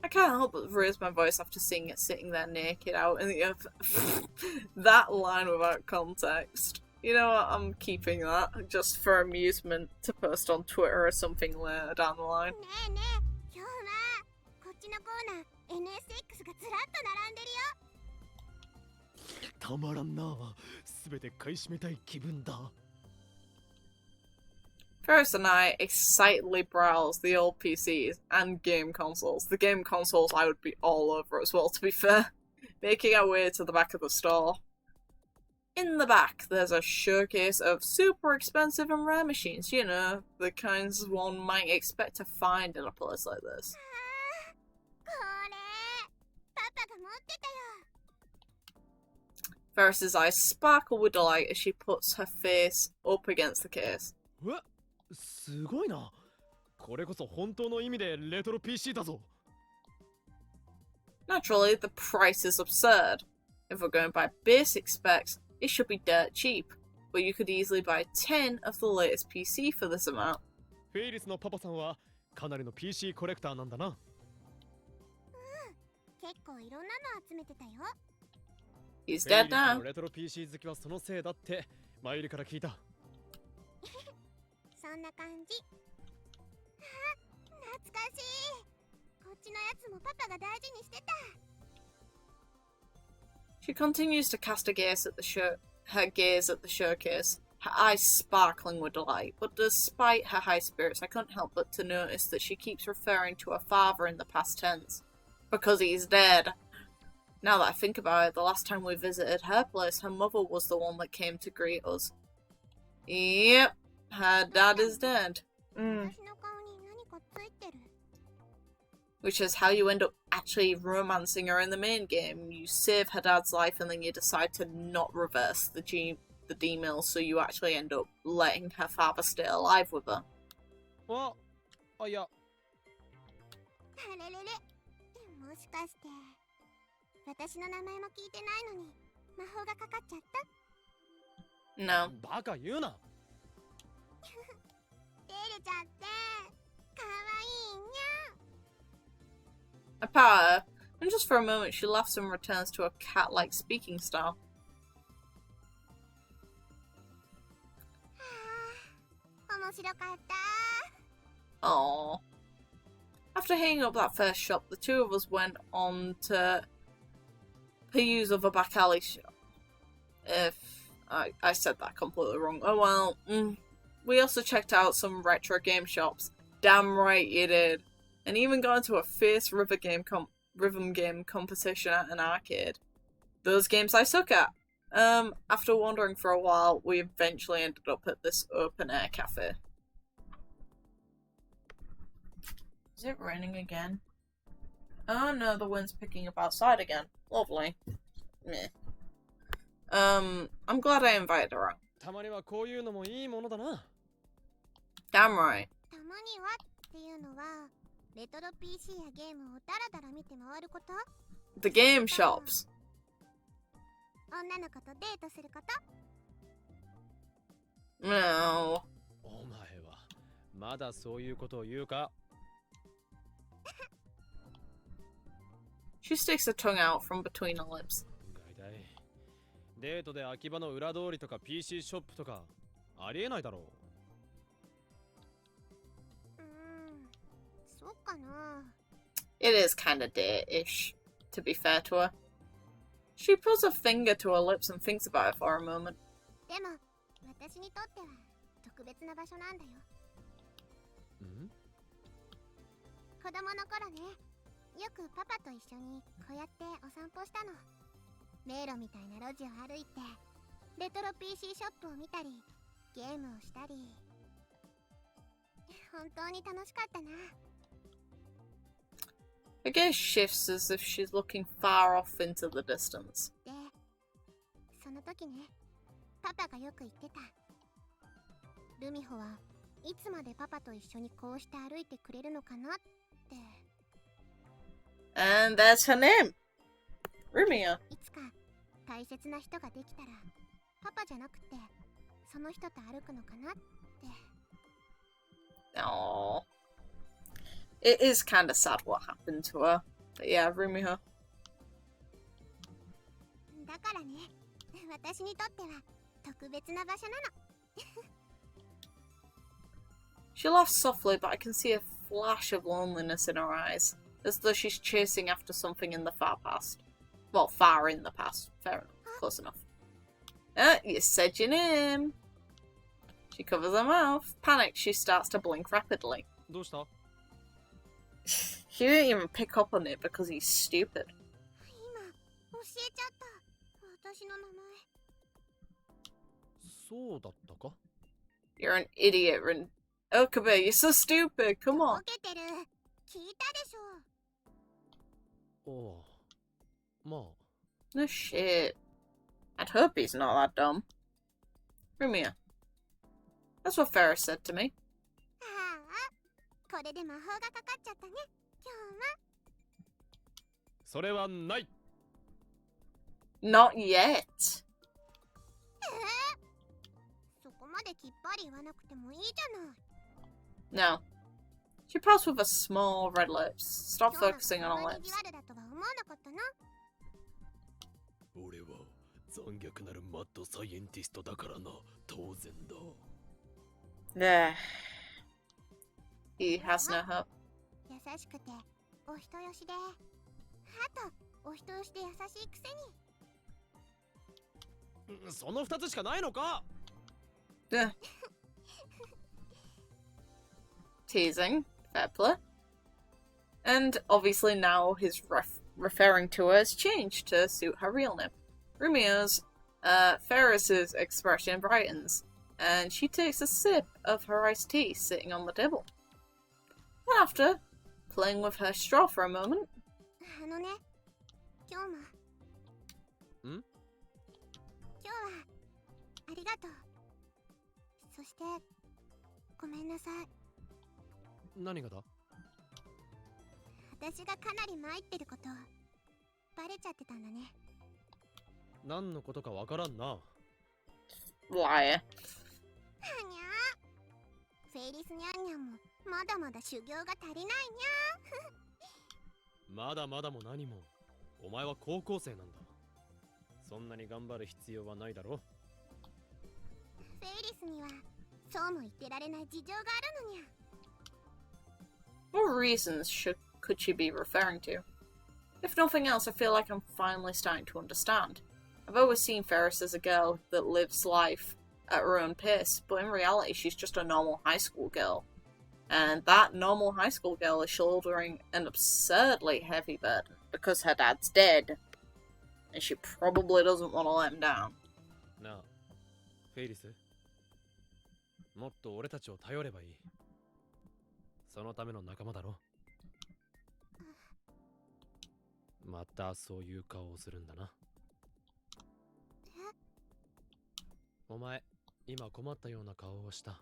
I can't help but raise my voice after seeing it sitting there naked out in the that line without context. You know what, I'm keeping that just for amusement to post on Twitter or something later down the line. たまらんな。すべて買い占めたい気分だ。 Faris and I excitedly browse the old PCs and game consoles. The game consoles I would be all over as well, to be fair. Making our way to the back of the store. In the back, there's a showcase of super expensive and rare machines. You know, the kinds one might expect to find in a place like this. Faris's eyes sparkle with delight as she puts her face up against the case. すごいな。これこそ本当の意味でレトロ PC だぞ。 Naturally, the price is absurd. If we're going by basic specs, it should be dirt cheap, but you could easily buy 10 of the latest PC for this amount. フェイリスのパパさんはかなりの PC コレクターなんだな。結構いろんなの集めてたよ。 He's フェイ dead リス now. のレトロ PC 好きはそのせいだってマイルから聞いた。 そんな感じ。あ、懐かしい。こっちのやつもパパが大事にしてた。 She continues to cast her gaze at the showcase, her eyes sparkling with delight. But despite her high spirits, I couldn't help but to notice that she keeps referring to her father in the past tense. Because he's dead. Now that I think about it, the last time we visited her place, her mother was the one that came to greet us. Yep, her dad is dead. 私の顔に何かついてる。 Which is how you end up actually romancing her in the main game. You save her dad's life and then you decide to not reverse the D-mill, so you actually end up letting her father stay alive with her. いや。あれれれ。もしかして、私の名前も聞いてないのに、魔法がかかっちゃった？ No. バカ言うな。 照れちゃって、かわいいにゃ。 I pat her, and just for a moment she laughs and returns to a cat-like speaking style. 面白かった。 Aww. After hitting up that first shop, the two of us went on to Payu's other back alley shop. If I said that completely wrong. Oh well. We also checked out some retro game shops. Damn right you did. And even got into a fierce rhythm game competition at an arcade. Those games I suck at. After wandering for a while, we eventually ended up at this open-air cafe. Is it raining again? Oh no, the wind's picking up outside again. Lovely. Meh. I'm glad I invited her out. たまにはこういうのもいいものだな。 Damn right. たまにはっていうのは、レトロ PC やゲームをダラダラ見て回ること？ The game shops. 女の子とデートすること？ No. お前はまだそういうことを言うか？ She sticks her tongue out from between her lips. だいデートで秋葉の裏通りとか PC ショップとかありえないだろう。そうかな。 It is kinda date-ish, to be fair to her. She puts a finger to her lips and thinks about it for a moment. でも私にとっては特別な場所なんだよ。子供の頃ね、よくパパと一緒にこうやってお散歩したの。迷路みたいな路地を歩いて、レトロ PC ショップを見たり、ゲームをしたり。本当に楽しかったな。Her gaze shifts as if she's looking far off into the distance. で、その時ね、パパがよく言ってた。ルミホはいつまでパパと一緒にこうして歩いてくれるのかなって。And that's her name! Rumia. いつか大切な人ができたら、パパじゃなくて、その人と歩くのかなって。Aww. It is kind of sad what happened to her. But yeah, Rumia. だからね、私にとっては特別な場所なの。She laughs softly, but I can see a flash of loneliness in her eyes, as though she's chasing after something in the far past. Well, far in the past. Fair enough. Close enough. You said your name. She covers her mouth. Panicked, she starts to blink rapidly. どうした？ He didn't even pick up on it because he's stupid. 今教えちゃった。私の名前。そうだったか？ You're an idiot, Okabe, you're so stupid. Come ボ on. ケてる。聞いたでしょ。おう。まあ。 No shit. I'd hope he's not that dumb. Rumia. That's what Faris said to me. ああ、これで魔法がかかっちゃったね。今日は。それはない。 Not yet. そこまできっぱり言わなくてもいいじゃない。 No. She pouts with her small red lips. Stop 今日 focusing は on こん her なに意 lips. 地悪だとは思わなかったな。俺は残虐なるマッドサイエンティストだからな。当然だ。 There. He has no hope. 優しくてお人よしで、あとお人よしで優しいくせに。その2つしかないのか？ Yeah. Teasing. Fair play. And obviously now his referring to her has changed to suit her real name. Rumia's, Faris's expression brightens, and she takes a sip of her iced tea sitting on the table. And after, playing with her straw for a moment. あのね、今日も。ん？今日はありがとう。そしてごめんなさい。何がだ？私がかなり参ってることバレちゃってたんだね。何のことかわからんな。Liar. はにゃフェイリスニャンニャンもまだまだ修行が足りないにゃ。まだまだも何も。お前は高校生なんだ。そんなに頑張る必要はないだろ。フェイリスにはそうも言ってられない事情があるのにゃ。What reasons could she be referring to? If nothing else, I feel like I'm finally starting to understand. I've always seen Faris as a girl that lives life at her own pace, but in reality she's just a normal high school girl. And that normal high school girl is shouldering an absurdly heavy burden because her dad's dead. And she probably doesn't want to let him down. なあ、フェイリス。もっと俺たちを頼ればいい。そのための仲間だろ。またそういう顔をするんだな。お前、今困ったような顔をした。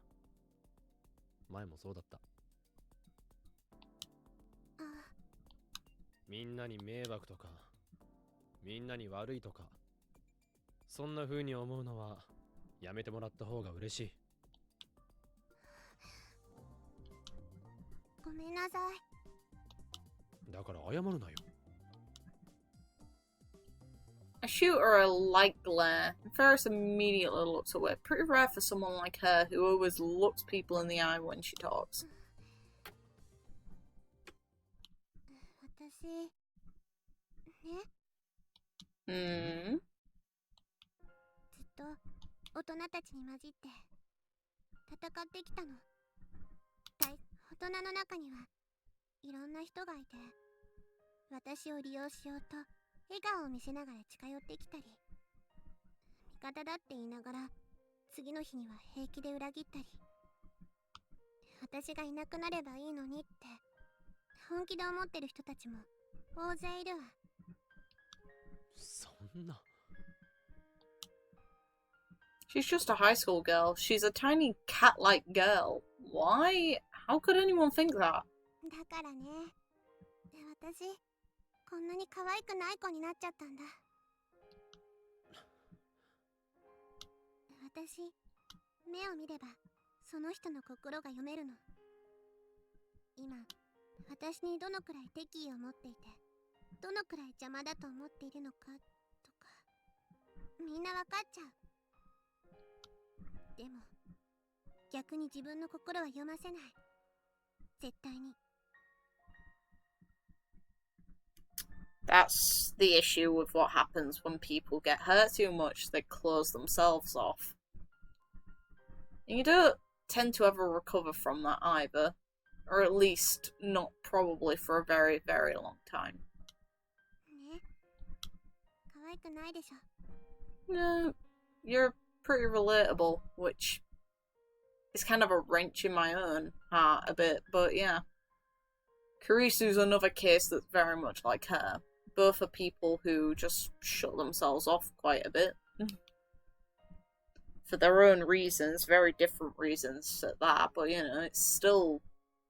前もそうだった。みんなに迷惑とか、みんなに悪いとか、そんな風に思うのはやめてもらった方が嬉しい。ごめんなさい。だから謝るなよ。I shoot her a light glare, and Faris immediately looks away. Pretty rare for someone like her who always looks people in the eye when she talks. 私ね、Hmm. ずっと大人たちに混じって戦ってきたの。大人の中にはいろんな人がいて、私を利用しようと笑顔を見せながら近寄ってきたり、味方だって言いながら次の日には平気で裏切ったり、私がいなくなればいいのにって本気で思ってる人たちも大勢いるわ。そんな。 She's just a high school girl. She's a tiny cat-like girl. Why? How could anyone think that? だからね。で、私こんなに可愛くない子になっちゃったんだ。私、目を見ればその人の心が読めるの。今、私にどのくらい敵意を持っていて、どのくらい邪魔だと思っているのかとか、みんなわかっちゃう。でも、逆に自分の心は読ませない。絶対に。That's the issue with what happens when people get hurt too much. They close themselves off. And you don't tend to ever recover from that either. Or at least not probably for a very, very long time. ね。可愛くないでしょ。No, you're pretty relatable, which is kind of a wrench in my own heart a bit, but yeah. Kurisu's another case that's very much like her. Both are people who just shut themselves off quite a bit. For their own reasons, very different reasons at that, but you know, it's still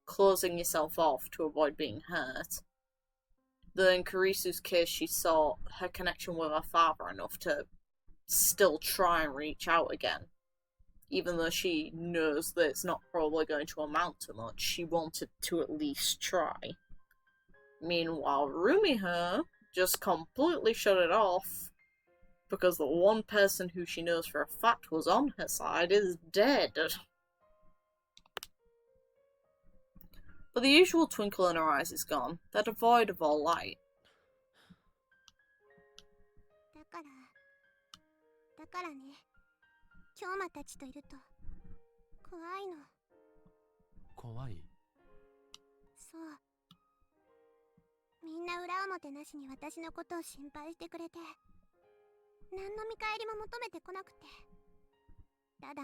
closing yourself off to avoid being hurt. Though in Kurisu's case, she saw her connection with her father enough to still try and reach out again. Even though she knows that it's not probably going to amount to much, she wanted to at least try. Meanwhile, Rumiho just completely shut it off because the one person who she knows for a fact was on her side is dead. But the usual twinkle in her eyes is gone. They're devoid of all light. だからね、京馬たちといると怖いの。怖い。そう。みんな裏表なしに私のことを心配してくれて、何の見返りも求めてこなくて、ただ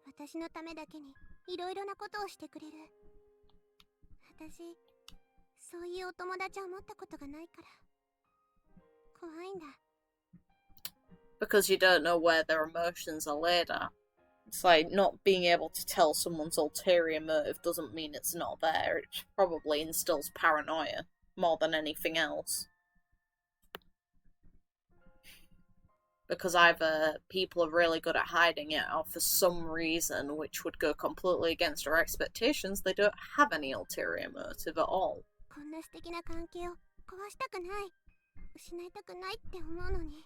私のためだけにいろいろなことをしてくれる。私、そういうお友達を持ったことがないから怖いんだ。Because you don't know where their emotions are laid at. It's like not being able to tell someone's ulterior motive doesn't mean it's not there. It probably instills paranoia more than anything else. Because either people are really good at hiding it, or for some reason which would go completely against our expectations, they don't have any ulterior motive at all. こんな素敵な関係を壊したくない、失いたくないって思うのに。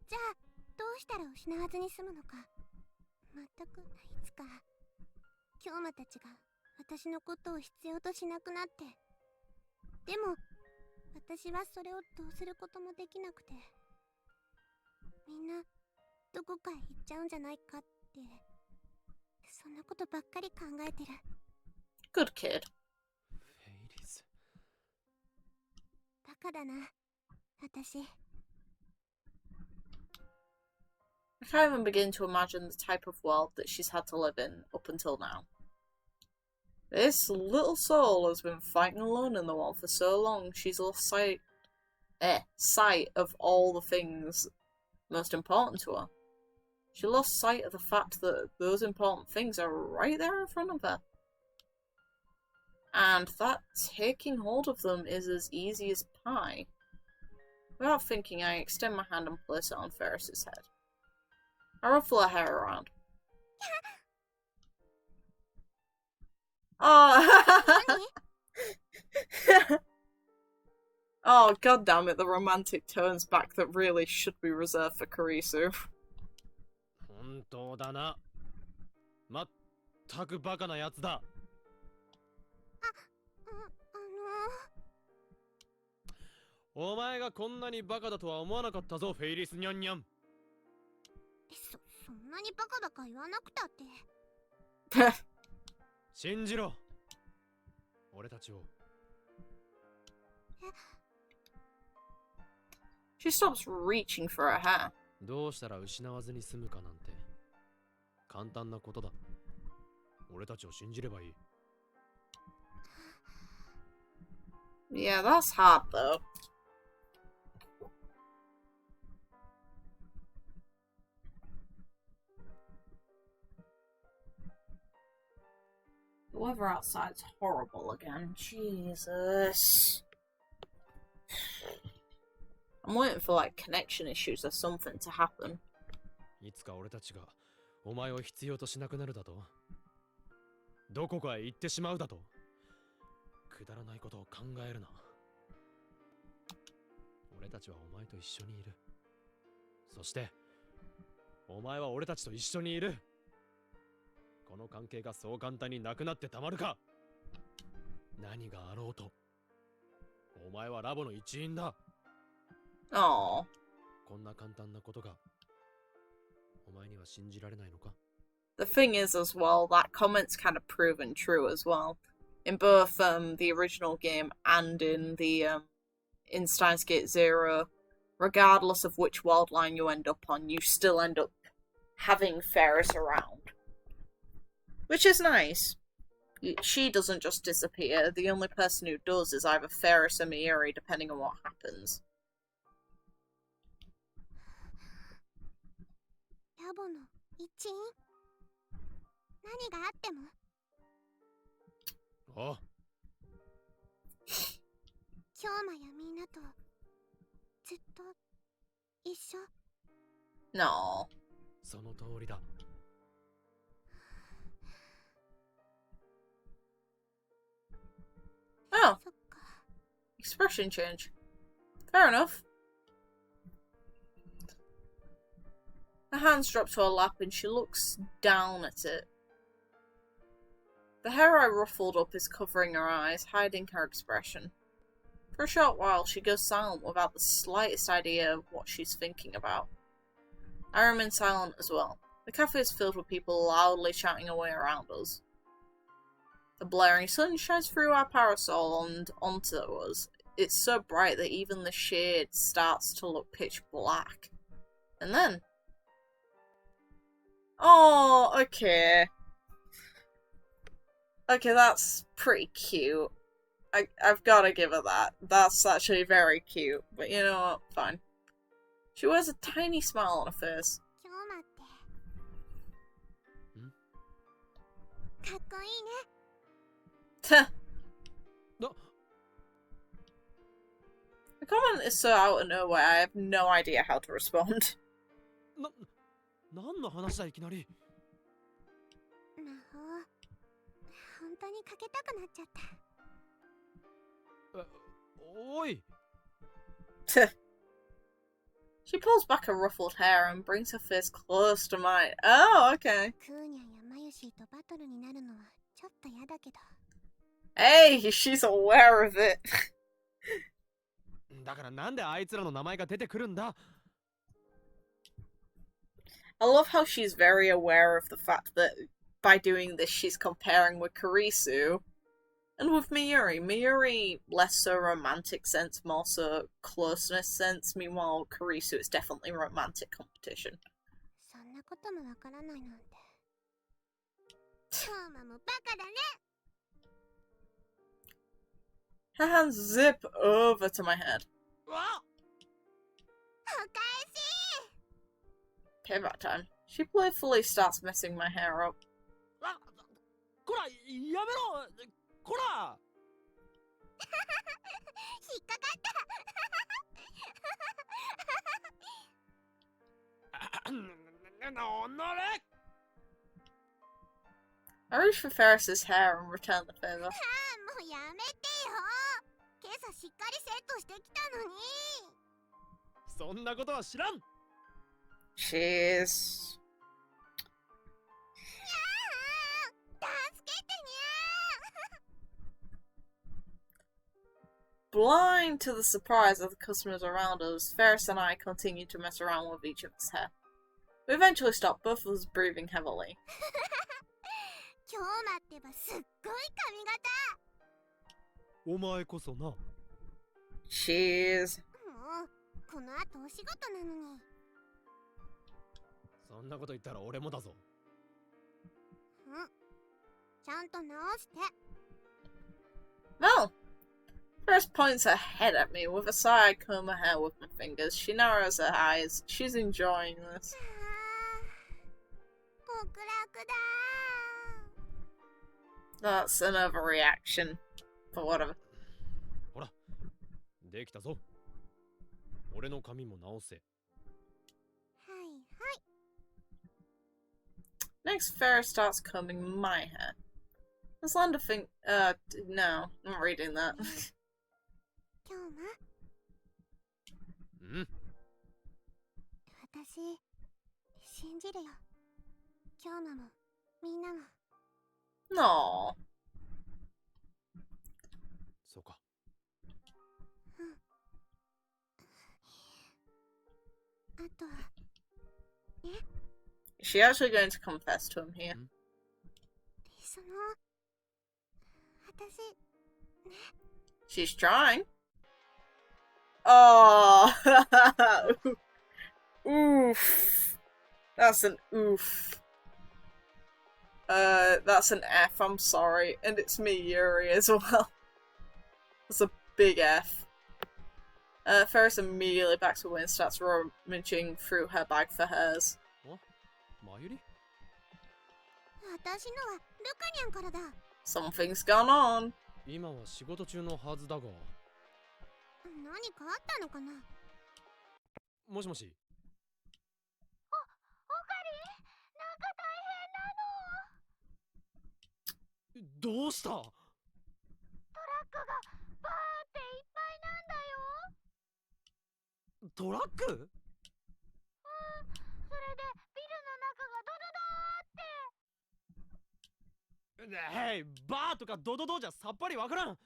じゃあ、どうしたら失わずに済むのか。全くいつか、京馬たちが私のことを必要としなくなって。でも、私はそれをどうすることもできなくて。みんな、どこかへ行っちゃうんじゃないかって、そんなことばっかり考えてる。Good kid. フェイリス。バカだな、私。I can't even begin to imagine the type of world that she's had to live in up until now. This little soul has been fighting alone in the world for so long, she's lost sight of all the things most important to her. She lost sight of the fact that those important things are right there in front of her. And that taking hold of them is as easy as pie. Without thinking, I extend my hand and place it on Faris's head. I ruffle her hair around. Oh! Oh, god damn it, the romantic tones back that really should be reserved for Kurisu. 本当だな。まったくバカなやつだ。お前がこんなにバカだとは思わなかったぞ、フェイリスニャンニャン。そんなにバカバカ言わなくたって。信じろ。俺たちを。She stops reaching for her hair. どうしたら失わずに済むかなんて簡単なことだ。俺たちを信じればいい。Yeah, that's hard though. The weather outside's horrible again. Jesus. I'm waiting for like connection issues or something to happen. いつか俺たちがお前を必要としなくなるだと。どこかへ行ってしまうだと。くだらないことを考えるな。俺たちはお前と一緒にいる。そしてお前は俺たちと一緒にいる。この関係がそう簡単になくなってたまるか。何があろうとお前はラボの一員だ。Oh. こんな簡単なことがお前には信じられないのか。 The thing is as well, that comment's kind of proven true as well. In both the original game and in the in Steins Gate Zero, regardless of which world line you end up on, you still end up having Faris around. Which is nice. She doesn't just disappear. The only person who does is either Faris or Miuri, depending on what happens. ラボの一員？何があっても？おう。京馬やみんなとずっと一緒？ No. その通りだ。Oh, そっか。 expression change. Fair enough. Her hands drop to her lap and she looks down at it. The hair I ruffled up is covering her eyes, hiding her expression. For a short while, she goes silent without the slightest idea of what she's thinking about. I remain silent as well. The cafe is filled with people loudly shouting away around us. The blaring sun shines through our parasol and onto us. It's so bright that even the shade starts to look pitch black. And then... Oh, okay. Okay, that's pretty cute. I've gotta give her that. That's actually very cute. But you know what? Fine. She wears a tiny smile on her face. 京馬ってかっこいいね。 No. The comment is so out of nowhere, I have no idea how to respond. 何の話だいきなり。魔法本当にかけたくなっちゃった。おい。 She pulls back her ruffled hair and brings her face close to mine. Oh, okay. クーニャやマユシーとバトルになるのはちょっと嫌だけど。 Hey, she's aware of it. だからなんであいつらの名前が出てくるんだ。 I love how she's very aware of the fact that by doing this she's comparing with Kurisu and with Miuri. Miuri, less so romantic sense, more so closeness sense. Meanwhile, Kurisu is definitely romantic competition. そんなこともわからないなんて。京馬もバカだね。 Her hands zip over to my head. お返し。 Payback time. She playfully starts messing my hair up. こら、やめろ。こら。引っかかった。おのれ。 I reach for Faris's hair and return the favor. もうやめてよ。今朝しっかりセットしてきたのに。そんなことは知らん。 Jeez. 助けてにゃ Blind to the surprise of the customers around us, Faris and I continue to mess around with each other's hair. We eventually stop, both of us breathing heavily. 今日待ってばすっごい髪型。お前こそな。 Cheers. もうこの後お仕事なのに。そんなこと言ったら俺もだぞ。ちゃんと直して。Well, Faris points her head at me. With a sigh, I comb her hair with my fingers. She narrows her eyes. She's enjoying this. 極楽だ。 That's an overreaction. But whatever. ほら、できたぞ。俺の髪も直せ。はいはい。 Next, Faris starts combing my hair. Does Landa think? No, I'm not reading that. 今日もうん。私信じるよ。今日もみんなも。 No. そうか。あとは Is she actually going to confess to him here? その私 She's trying. Oh. Oof. That's an oof. That's an F, I'm sorry. And it's me, Yuri, as well. That's a big F. Faris immediately backs away and starts rummaging through her bag for hers. マユリ？私のはルカニャンからだ。 Something's gone on. 今は仕事中のはずだが。何かあったのかな。もしもし。オカリ、なんか大変なの。どうした？トラックがバーンっていっぱいなんだよ。トラック？それでビルの中がドドドーって。へい、バーとかドドドじゃさっぱりわからん。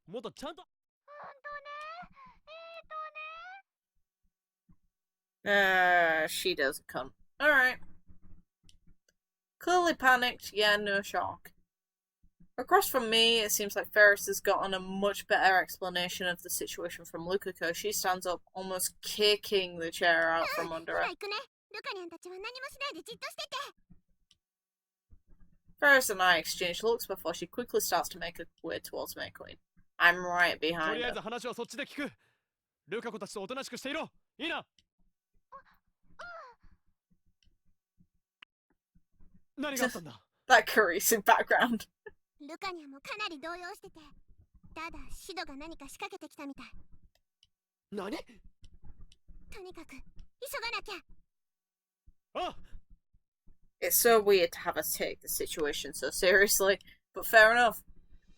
もっとちゃんと。ほんとね。She doesn't come. Alright. Clearly panicked, yeah, no shock. Across from me, it seems like Faris has gotten a much better explanation of the situation from Lukako. She stands up, almost kicking the chair out from under her. 行くね。ルカニャンたちは何もしないでじっとしてて。 Faris and I exchange looks before she quickly starts to make her way towards May Queen. I'm right と behind りあえ her. ず話はそっちで聞く。ルカ子たちとおとなしくしていろ。いいな。何があったんだ？ That Kurisu background. ルカニャンもかなり動揺してて。ただシドが何か仕掛けてきたみたい。何？とにかく急がなきゃ。あ、 It's so weird to have us take the situation so seriously, but fair enough.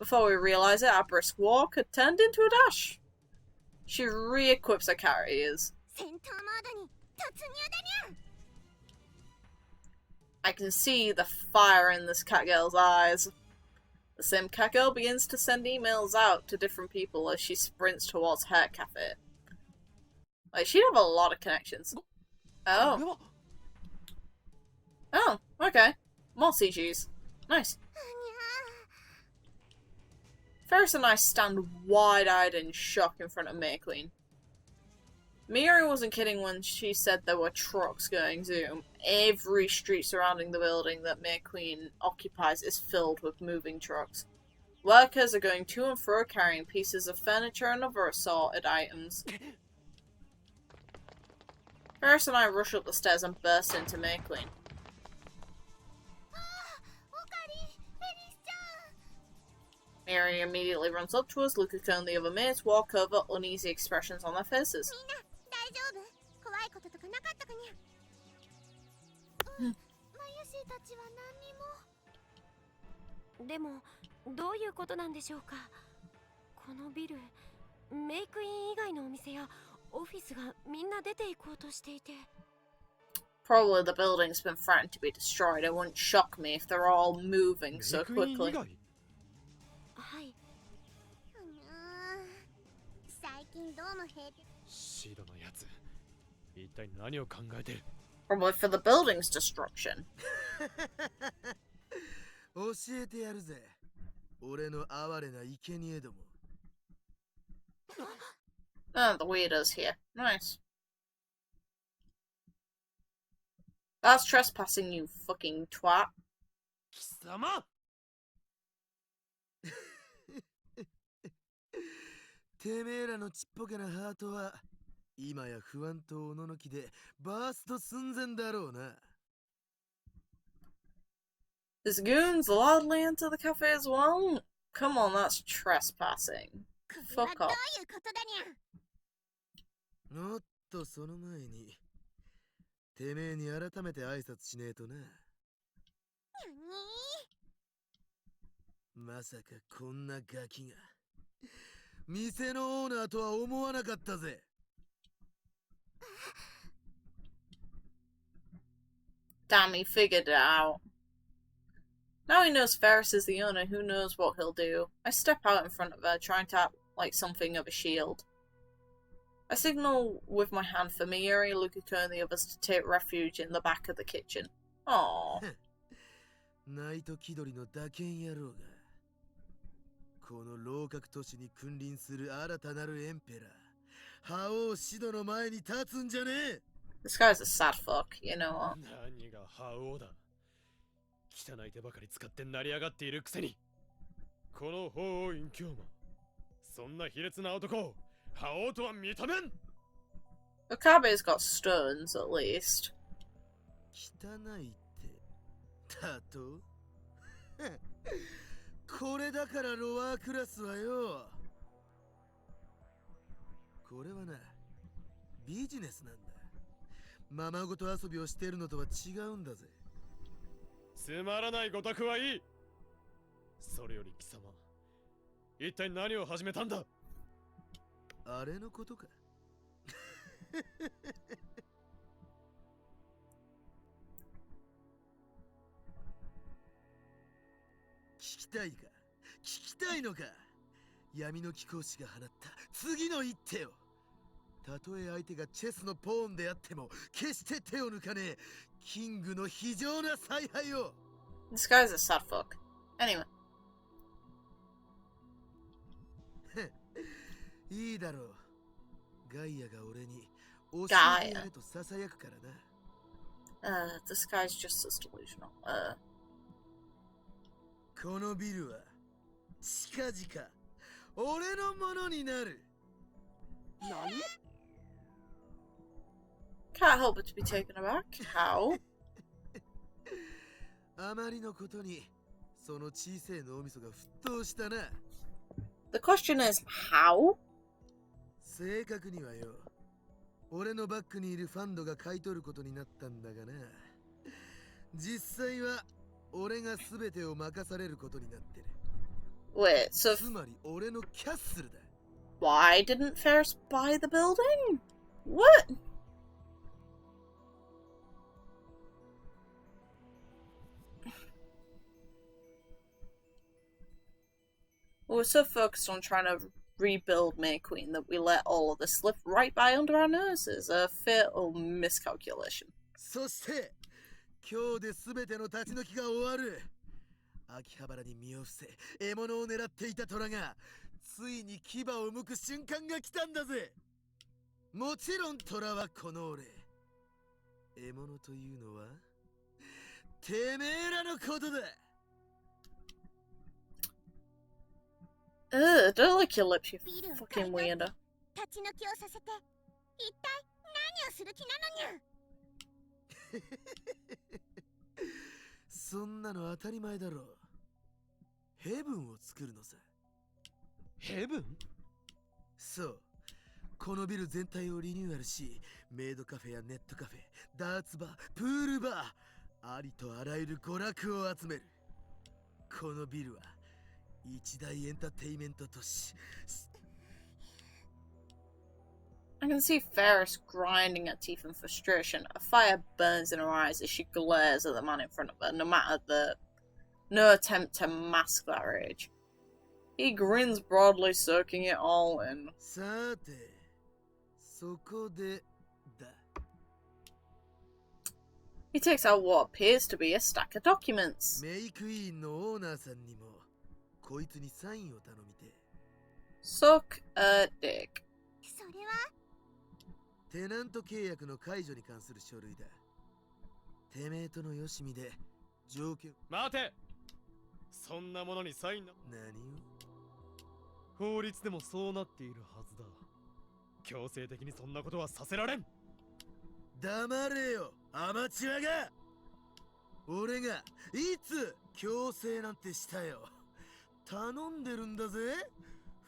Before we realise it, our brisk walk had turned into a dash. She re-equips her cat ears. 戦闘モードに突入だにゃ。 I can see the fire in this cat girl's eyes. The same cat girl begins to send emails out to different people as she sprints towards her cafe. Like, she'd have a lot of connections. Oh. Oh, okay. More CGs. Nice. Faris and I stand wide-eyed in shock in front of May Queen. Miori wasn't kidding when she said there were trucks going zoom. Every street surrounding the building that May Queen occupies is filled with moving trucks. Workers are going to and fro carrying pieces of furniture and other assorted items. Faris and I rush up the stairs and burst into May Queen. Mary immediately runs up to us. Lukako and the other maids walk over, uneasy expressions on their faces. みんな大丈夫？怖いこととかなかったかにゃ。マユシーたちは何にも。でもどういうことなんでしょうか。このビル、メイクイン以外のお店やオフィスがみんな出て行こうとしていて。 Probably the building's been threatened to be destroyed. It wouldn't shock me if they're all moving so メイクイン以 quickly. 外？はい。どうも平気。シードのやつ、一体何を考えてる？ Probably for the building's destruction. 教えてやるぜ。俺の哀れな生贄ども。Oh, the weirdos here. Nice. That's trespassing, you fucking twat. 貴様！てめえらのちっぽけなハートは今や不安とおののきでバースト寸前だろうな。This goon's loudly into the cafe as well? Come on, that's trespassing. これは Fuck どう off. いうことだにゃ。おっとその前にてめえに改めて挨拶しねえとな。なにまさかこんなガキが店のオーナーとは思わなかったぜ。Damn, he figured it out. Now he knows Faris is the owner, who knows what he'll do. I step out in front of her, trying to act like something of a shield. I signal with my hand for Miuri, Lukiko, and the others to take refuge in the back of the kitchen. Aww. ナイト気取りの打剣野郎がこの楼閣都市に君臨する新たなるエンペラー覇王シドの前に立つんじゃねえ。 This guy's a sad fuck, you know what? 何が覇王だ。汚い手ばかり使って成り上がっているくせに、この法王隠居もそんな卑劣な男を覇王とは認めん。 Okabe's got stones, at least. 汚いってだとこれだからロワークラスはよ。これはなビジネスなんだ。ままごと遊びをしているのとは違うんだぜ。つまらないごたくはいい。それより貴様、一体何を始めたんだ？あれのことか。聞きたいか？聞きたいのか？闇の貴公子が放った次の一手を。たとえ相手がチェスのポーンであっても決して手を抜かねえキングの非常な采配を。 This guy's a sad fuck. Anyway. いいだろう。ガイアが俺に教えてやれと囁くからな。This guy's just as delusional. このビルは近々俺のものになる。何？ Can't help but to be taken aback. How? あまりのことにその小さい脳みそが沸騰したな。 The question is, how? 正確にはよ、俺のバックにいるファンドが買い取ることになったんだがな。実際は俺が全てを任されることになってる。 Wait, so つまり俺のキャッスルだ。 why didn't Faris buy the building? What? We're so focused on trying to rebuild May Queen that we let all of this slip right by under our noses. A fatal miscalculation. そして今日で全ての立ち退きが終わる。秋葉原に身を伏せ獲物を狙っていた虎がついに牙を剥く瞬間が来たんだぜ。もちろん虎はこの俺。獲物というのはてめえらのことだ。 Ugh, don't lick your lips, you ビルを fucking weirdo. 立ち退きをさせて一体何をする気なのにゃ。そんなの当たり前だろう。ヘブンを作るのさ。ヘブン？そう。このビル全体をリニューアルし、メイドカフェやネットカフェ、ダーツバー、プールバー、ありとあらゆる娯楽を集める。このビルは一大エンターテイメント都市。 I can see Faris grinding her teeth in frustration. A fire burns in her eyes as she glares at the man in front of her, no attempt to mask that rage. He grins broadly, soaking it all in. さて、そこでだ。 He takes out what appears to be a stack of documents. メイクイーンのオーナーさんにもこいつにサインを頼みて。 Suck a dick. それはテナント契約の解除に関する書類だ。てめえとのよしみで条件。待て、そんなものにサインな。何法律でもそうなっているはずだ。強制的にそんなことはさせられん。黙れよ、アマチュアが。俺がいつ強制なんてしたよ。頼んでるんだぜ。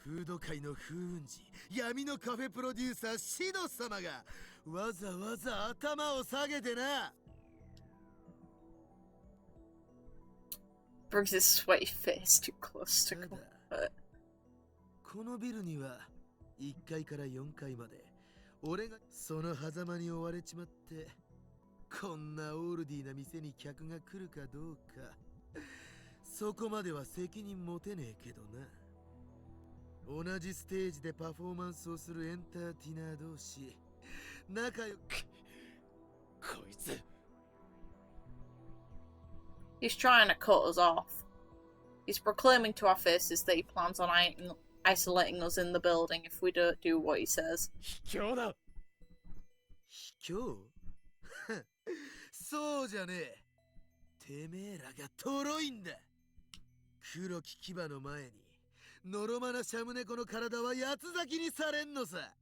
フード界の風雲児、闇のカフェプロデューサーシド様がわざわざ頭を下げてな。 Brings his sweaty face too close to ただ comfort. このビルには1階から4階まで俺がその狭間に追われちまって、こんなオールディーな店に客が来るかどうか、そこまでは責任持てねえけどな。同じステージでパフォーマンスをするエンターテイナー同士、仲良く。こいつ He's trying to cut us off. He's proclaiming to our faces that he plans on isolating us in the building if we don't do what he says. 卑怯だ。卑怯そうじゃねえ。てめえらがトロいんだ。黒き牙の前にのろまなシャム猫の体は八つ咲きにされんのさ。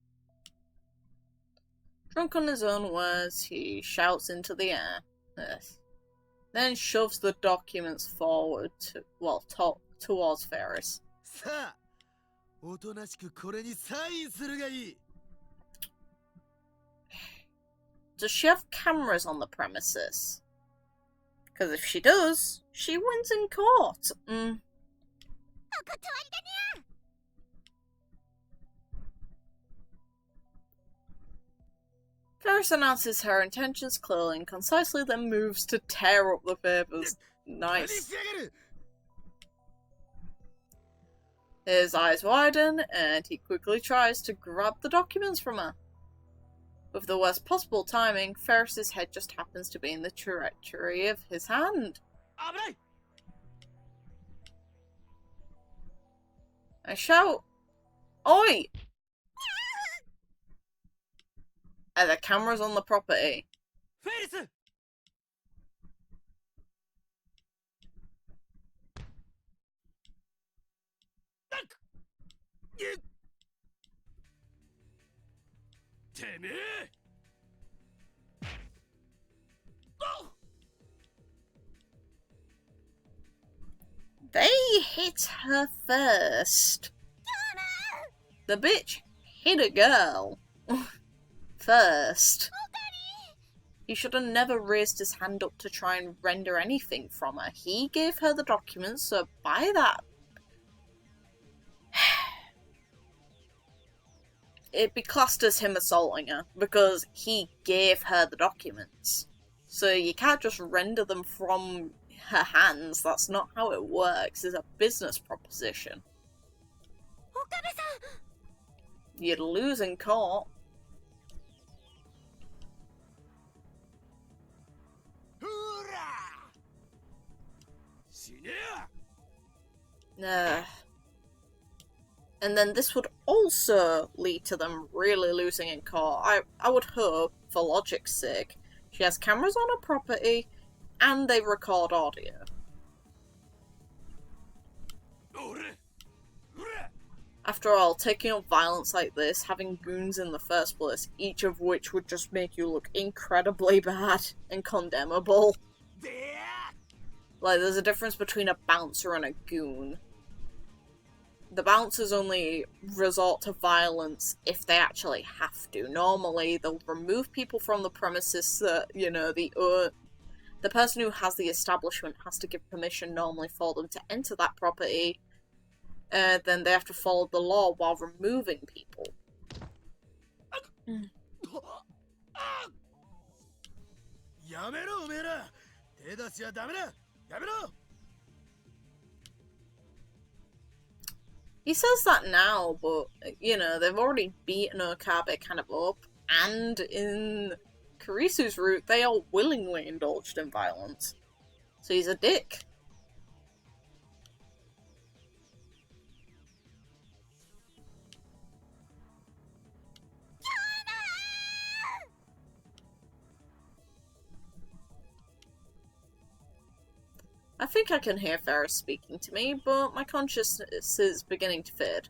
Drunk on his own words, he shouts into the air. Yes. Then shoves the documents forward towards Faris. さあ、おとなしくこれにサインするがいい。 Does she have cameras on the premises? Because if she does, she wins in court. お断りだね。 Faris announces her intentions clearly and concisely, then moves to tear up the papers. 何 Nice. しやがる。 His eyes widen, and he quickly tries to grab the documents from her. With the worst possible timing, Faris's head just happens to be in the trajectory of his hand. 危ない。 I shout, "Oi!" Are the cameras on the property? フェリス。てめえ。 They hit her first. The bitch hit a girl. First. He should have never raised his hand up to try and render anything from her. He gave her the documents, so by that... It'd be classed as him assaulting her, because he gave her the documents. So you can't just render them from her hands. That's not how it works. It's a business proposition. 岡部さん。 You'd lose in court. ほら。死ねや。 And then this would also lead to them really losing in court. I would hope, for logic's sake, she has cameras on her property and they record audio. After all, taking up violence like this, having goons in the first place, each of which would just make you look incredibly bad and condemnable. Like, there's a difference between a bouncer and a goon. The bouncers only resort to violence if they actually have to. Normally, they'll remove people from the premises so, you know, the person who has the establishment has to give permission normally for them to enter that property. Then they have to follow the law while removing people. やめろおめえら。手出しはダメだ。やめろ。He says that now, but, you know, they've already beaten Okabe kind of up, and in Kurisu's route, they all willingly indulged in violence. So he's a dick. I think I can hear Faris speaking to me, but my consciousness is beginning to fade.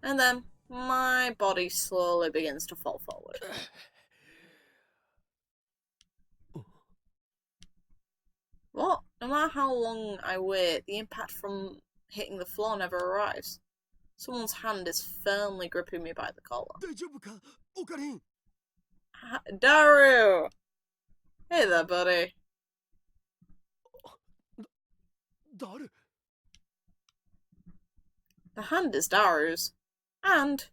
And then, my body slowly begins to fall forward. What? No matter how long I wait, the impact from hitting the floor never arrives. Someone's hand is firmly gripping me by the collar. Daru! Hey there, buddy. Daru? The hand is Daru's. And...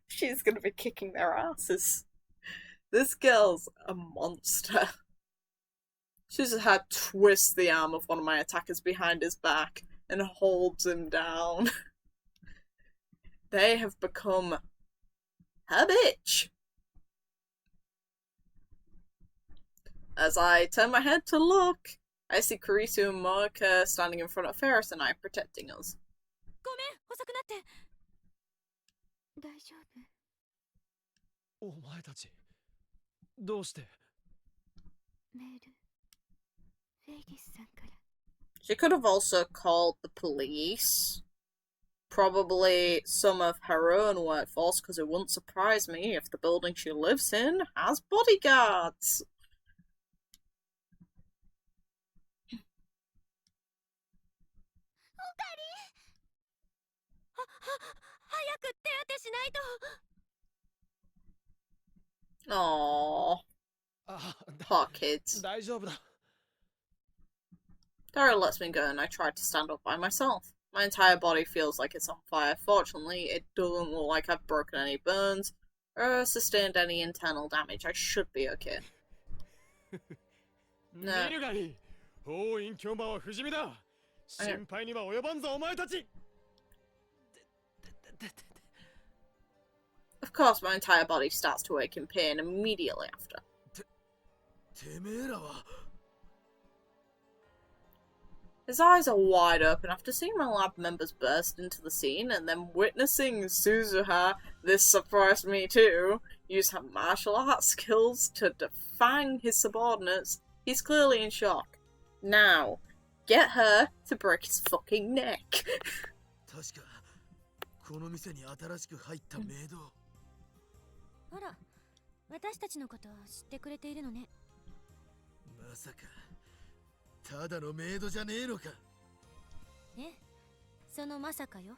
She's gonna be kicking their asses. This girl's a monster. She's had twist the arm of one of my attackers behind his back and holds him down. They have become her bitch. As I turn my head to look, I see Kurisu and Moeka standing in front of Faris and I, protecting us. ごめん、遅くなって。大丈夫？お前たち、どうして？メール、フェイリスさんから。She could have also called the police. Probably some of her own workforce, because it wouldn't surprise me if the building she lives in has bodyguards. 早く手当てしないと。 Aww. あ、Poor kids. 大丈夫だ。Daryl lets me go and I try to stand up by myself. My entire body feels like it's on fire. Fortunately, it doesn't look like I've broken any bones or sustained any internal damage. I should be okay. 見るがいい。法院教馬は不死身だ。心配には及ばんぞお前たち。Of course, my entire body starts to ache in pain immediately after. てめえらは。 His eyes are wide open after seeing my lab members burst into the scene and then witnessing Suzuha, this surprised me too, use her martial arts skills to defang his subordinates. He's clearly in shock. Now, get her to break his fucking neck. 確かこの店に新しく入ったメイド。あら、私たちのこと知ってくれているのね。まさかただのメイドじゃねえのか。え、そのまさかよ。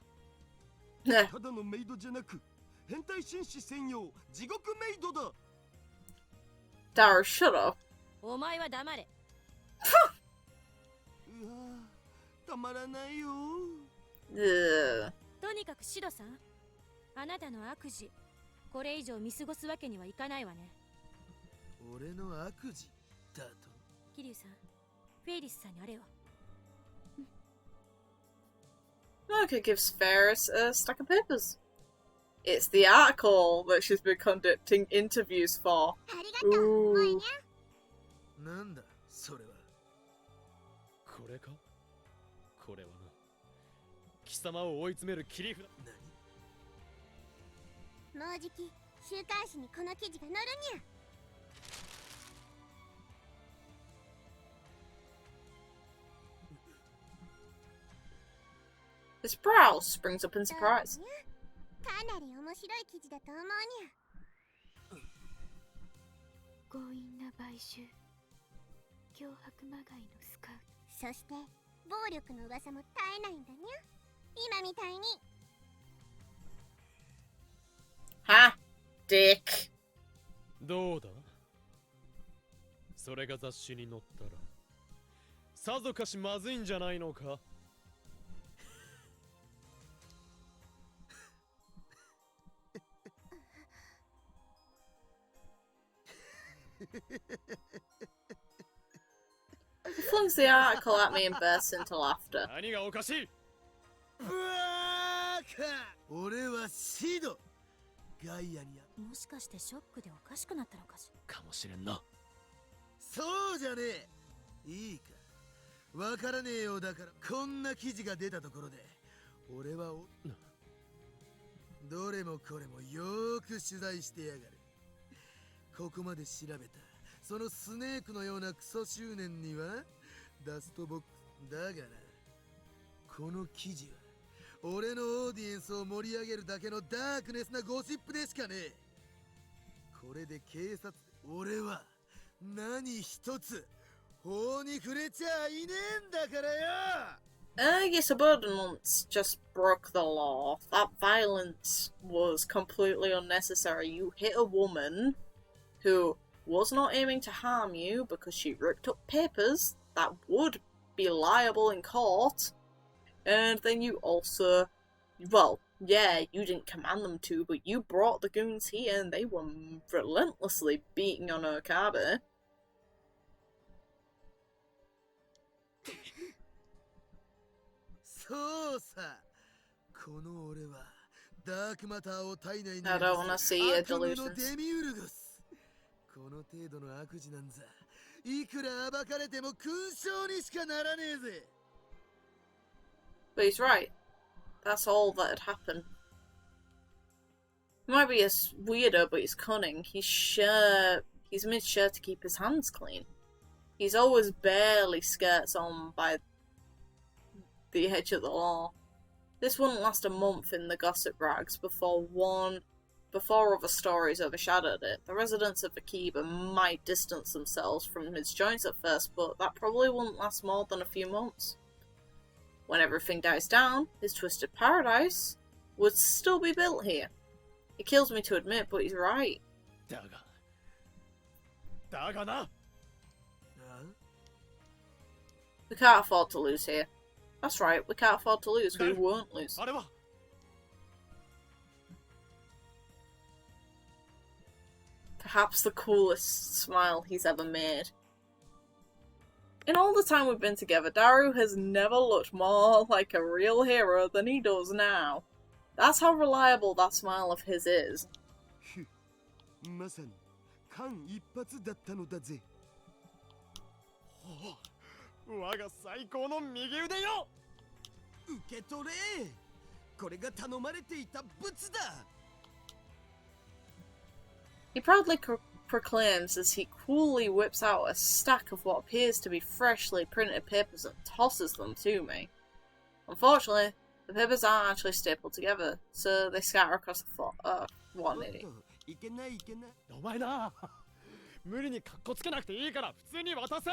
ただのメイドじゃなく、変態紳士専用地獄メイドだ。Daru, shut up. お前は黙れ。うわ、たまらないよ。とにかくシドさん、あなたの悪事、これ以上見過ごすわけにはいかないわね。俺の悪事だと。桐生さん、フェイリスさんにあれを。Moeka gives Faris a stack of papers. It's the article that she's been conducting interviews for. ありがとう、萌えにゃ。なんだそれは。これか？これはな。貴様を追い詰める切り札。もうじき週刊誌にこの記事が載るにゃ。His brow springs up in surprise. かなり面白い記事だと思うにゃ。強引な買収、脅迫まがいのスカウト。そして暴力の噂も絶えないんだにゃ。今みたいに。Ha! Dick. どうだ？それが雑誌に載ったらさぞかしまずいんじゃないのか？ He flings the article at me and bursts into laughter. 何がおかしい。ブワーカ俺はシドガイアにもしかしてショックでおかしくなったのかしかもしれんな。そうじゃねえいいかわからねえようだからこんな記事が出たところで俺はどれもこれもよーく取材してやがるここまで調べたそのスネークのようなクソ執念にはダストボックスだがなこの記事は俺のオーディエンスを盛り上げるだけのダークネスなゴシップでしかねえこれで警察俺は何一つ法に触れちゃいねえんだからよYour subordinates just broke the law. That violence was completely unnecessary. You hit a woman who was not aiming to harm you because she ripped up papers that would be liable in court. And then you also, well, yeah, you didn't command them to, but you brought the goons here and they were relentlessly beating on Okabe. そうさこの俺はダークマターを体内に I don't wanna see your 悪夢 delusions. のデミウルゴスこの程度の悪事なんざいくら暴かれても勲章にしかならねえぜ But he's right. That's all that had happened. He might be a weirdo, but he's cunning. He's made sure to keep his hands clean. He's always barely skirts on by the edge of the law. This wouldn't last a month in the gossip rags before other stories overshadowed it. The residents of Akiba might distance themselves from his joints at first, but that probably wouldn't last more than a few months. When everything dies down, his twisted paradise would still be built here. It kills me to admit, but he's right. だがな。 We can't afford to lose here. That's right, we can't afford to lose. We won't lose. あれは。 Perhaps the coolest smile he's ever made. In all the time we've been together, Daru has never looked more like a real hero than he does now. That's how reliable that smile of his is. まさに間一髪だったのだぜ我が最高の右腕よ。受け取れこれが頼まれていたブツだ He proudly proclaims as he coolly whips out a stack of what appears to be freshly printed papers and tosses them to me. Unfortunately, the papers aren't actually stapled together, so they scatter across the floor. What an idiot. いけないいけないお前な。無理にカッコつけなくていいから普通に渡せ。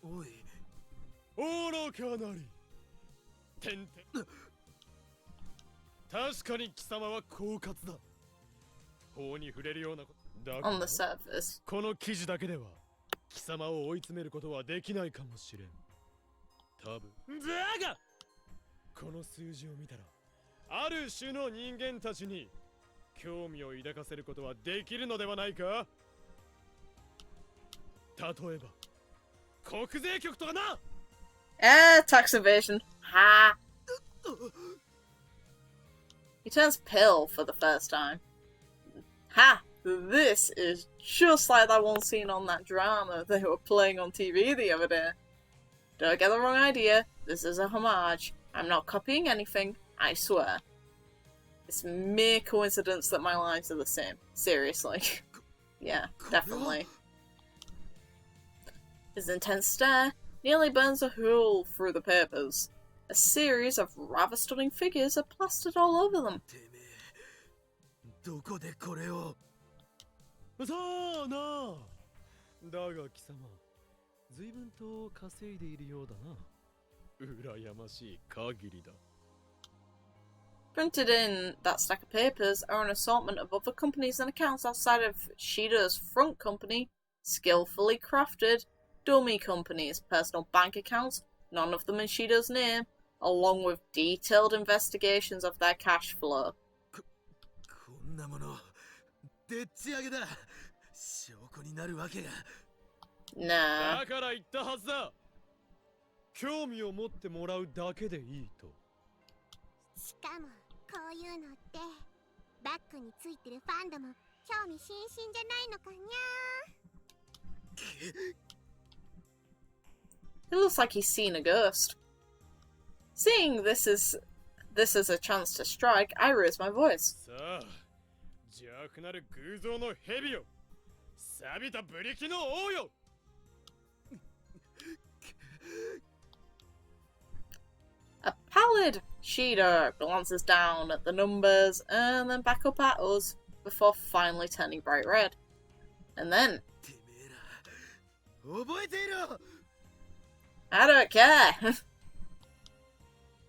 おい愚かなり。てんてん。確かに貴様は狡猾だ。法に触れるようなこと。だが On the surface. この記事だけでは貴様を追い詰めることはできないかもしれん。多分。だがこの数字を見たらある種の人間たちに興味を抱かせることはできるのではないか。例えば国税局とかな。Tax evasion. Ha! He turns pale for the first time. Ha! This is just like that one scene on that drama they were playing on TV the other day. Don't get the wrong idea. This is a homage. I'm not copying anything, I swear. It's mere coincidence that my lines are the same. Seriously. Yeah, definitely. His intense stare nearly burns a hole through the papers. A series of rather stunning figures are plastered all over them. てめえどこでこれをさあなあ。だが貴様随分と稼いでいるようだな。羨ましい限りだ。Printed in that stack of papers are an assortment of other companies and accounts outside of Shido's front company, skillfully crafted dummy companies, personal bank accounts, none of them in Shido's name, along with detailed investigations of their cash flow. こんなものでっち上げだ。証拠になるわけが。Nah. だから言ったはずだ。興味を持ってもらうだけでいいと。しかもこういうのってバッグについてるファンドも興味津々じゃないのかにゃ。 It looks like he's seen a ghost. Seeing this is a chance to strike, I raise my voice. さあ、邪悪なる偶像の蛇よ。錆びたブリキの王よ。A pallid Shido glances down at the numbers and then back up at us before finally turning bright red. And then, てめえら覚えていろ。 I don't care.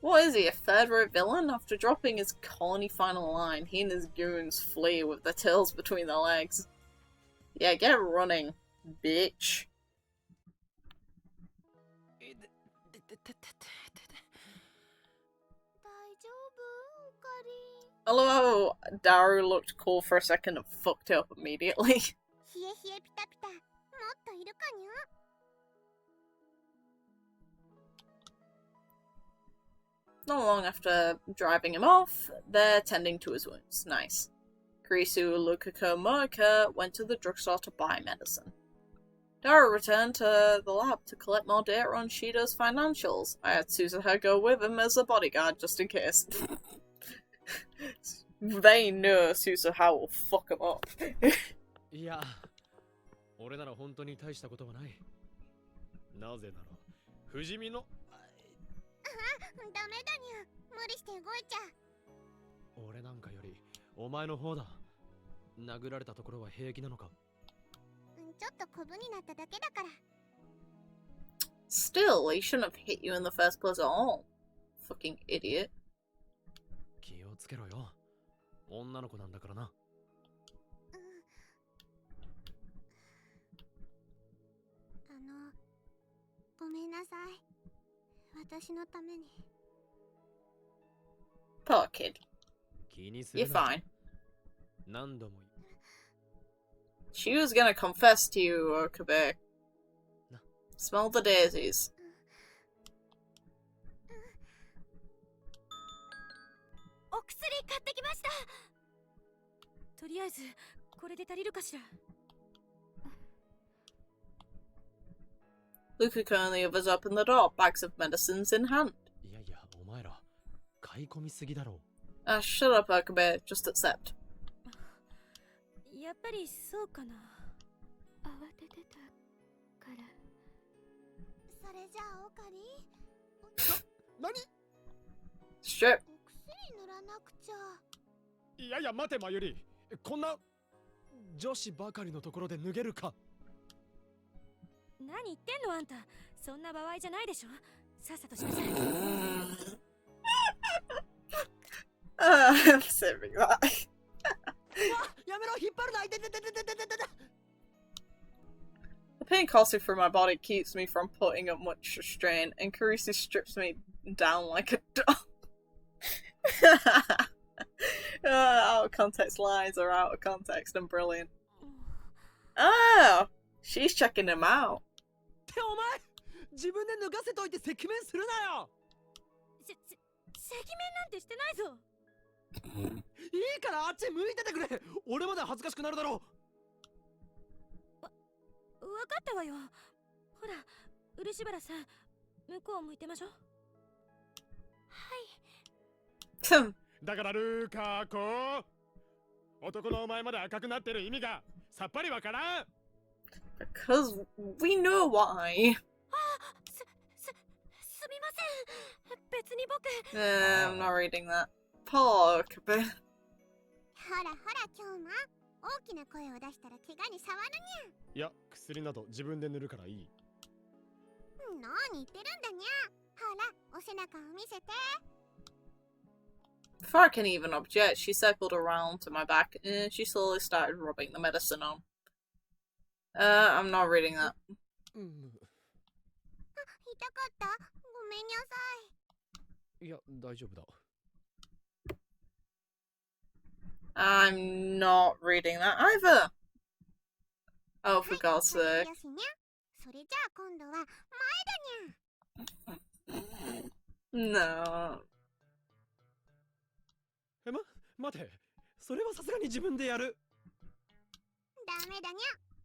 What is he, a third-rate villain? After dropping his corny final line, he and his goons flee with their tails between their legs. Yeah, get running, bitch. 大丈夫カリ Although Daru looked cool for a second and fucked it up immediately. 冷え冷えピタピタもっといるかにゃ。 Not long after driving him off, they're tending to his wounds. Nice. Kurisu, Lukako, Moika went to the drugstore to buy medicine. Daru returned to the lab to collect more data on Shido's financials. I had Suzuha go with him as a bodyguard just in case. They know Suzuha will fuck him up. いや、俺なら本当に大したことはない。なぜなら、不死身の。ダメだにゃ。無理して動いちゃ。俺なんかよりお前の方だ。殴られたところは平気なのか。ちょっとコブになっただけだから。 Still, he shouldn't have hit you in the first place at all. Fucking idiot. 気をつけろよ。女の子なんだからな。ごめんなさい。私のために。 Poor kid. 気にす You're るな。 fine. 何度も She was gonna confess to you, Okabe. No. Smell the daisies. お薬買ってきました。とりあえずこれで足りるかしら。 Lukako and the others open the door, bags of medicines in hand. いやいや、お前ら買い込みすぎだろう。 Shut up, Okabe. Just accept. やっぱりそうかな。慌ててたから。それじゃあオカリ。何？ Strip. お薬塗らなくちゃ。いやいや、待て、まゆり。こんな女子ばかりのところで脱げるか。何言ってんのあんた。そんな場合じゃないでしょ。さっさとしなさい。I'm saving that. やめろ、引っ張るな。いてててててててて。 The pain coursing through my body keeps me from putting up much restraint, and Kurisu strips me down like a dog. Out of context lines are out of context and brilliant. Oh, she's checking him out. ってお前、自分で脱がせといて赤面するなよ。赤面なんてしてないぞ。いいからあっち向いててくれ。俺まで恥ずかしくなるだろう。わかったわよ。ほら、漆原さん、向こう向いてましょ。はい。だからルーカー子、男のお前まで赤くなってる意味がさっぱりわからん。 Because we know why. すみません。別に僕。I'm not reading that. Poor Okabe. ほらほら今日も大きな声を出したら怪我に触るいや、薬など自分で塗るからいい。にゃ。何言ってるんだにゃ。ほらお背中を見せて。 Before I can even object, she circled around to my back and she slowly started rubbing the medicine on. I'm not reading that. 痛かった。ごいや、大丈夫だ。I'm not reading that either. Oh, for God's sake. それじゃあ今度は前だにゃ。 No. 待て。それはさすがに自分でやる。ダメだにゃ。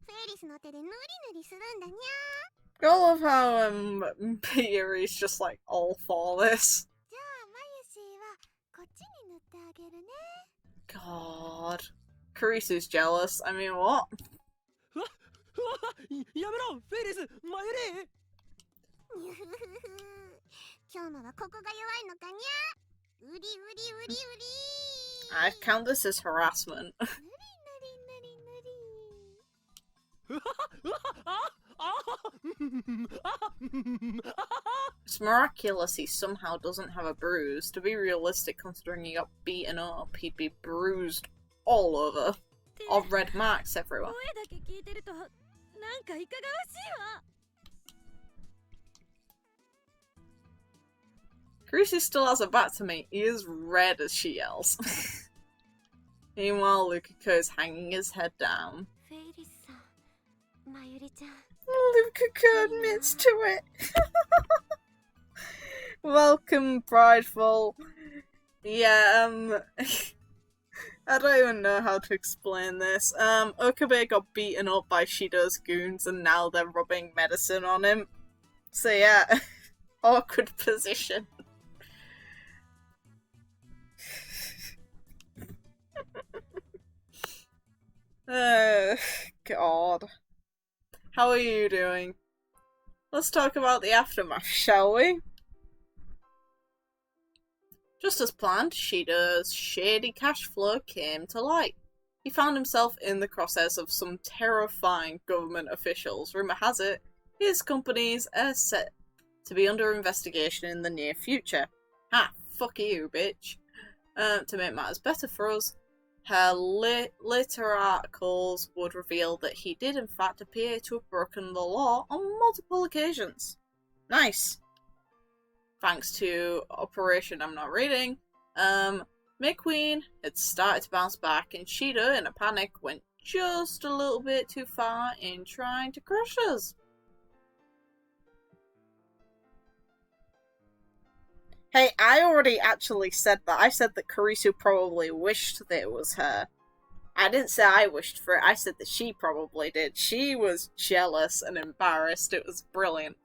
フェリスの手でぬりぬりするんだにゃ。 I love how Yuri's just like all for this. じゃあマユシはこっちに塗ってあげるね。 God. Kurisu's jealous. I mean, what? やめろ、フェリス、マユリ。今日のはここが弱いのかにゃ。うりうりうりうり。 I count this as harassment. ぬりぬりぬりぬり。 It's miraculous he somehow doesn't have a bruise. To be realistic, considering he got beaten up, he'd be bruised all over. Or red marks everywhere. 声だけ聞いてるとなんかいかがわしいわ。 Kurisu still has her back to me. He is red as she yells. Meanwhile, Lukako is hanging his head down. フェリスさん、マユリちゃん。 Lukako admits to it. Welcome, prideful. Yeah, I don't even know how to explain this. Okabe got beaten up by Shido's goons and now they're rubbing medicine on him. So yeah, awkward position. God. How are you doing? Let's talk about the aftermath, shall we? Just as planned, Shido's shady cash flow came to light. He found himself in the crosshairs of some terrifying government officials. Rumour has it, his companies are set to be under investigation in the near future. Ha, fuck you, bitch. To make matters better for us, her later articles would reveal that he did in fact appear to have broken the law on multiple occasions. Nice. Thanks to Operation I'm Not Reading, McQueen had started to bounce back and Shido, in a panic, went just a little bit too far in trying to crush us. Hey, I already actually said that. I said that Kurisu probably wished that it was her. I didn't say I wished for it, I said that she probably did. She was jealous and embarrassed. It was brilliant.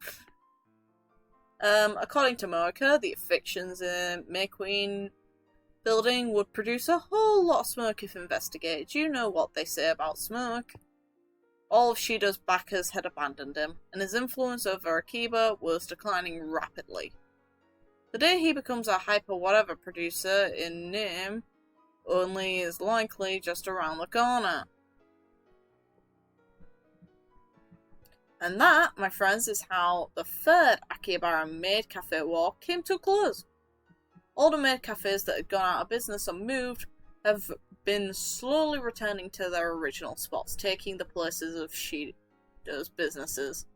According to Mocha, the evictions in McQueen building would produce a whole lot of smoke if investigated. You know what they say about smoke. All of Shido's backers had abandoned him, and his influence over Akiba was declining rapidly. The day he becomes a hyper-whatever producer in name only is likely just around the corner. And that, my friends, is how the third Akihabara maid cafe war came to a close. All the maid cafes that had gone out of business or moved have been slowly returning to their original spots, taking the places of Shido's businesses.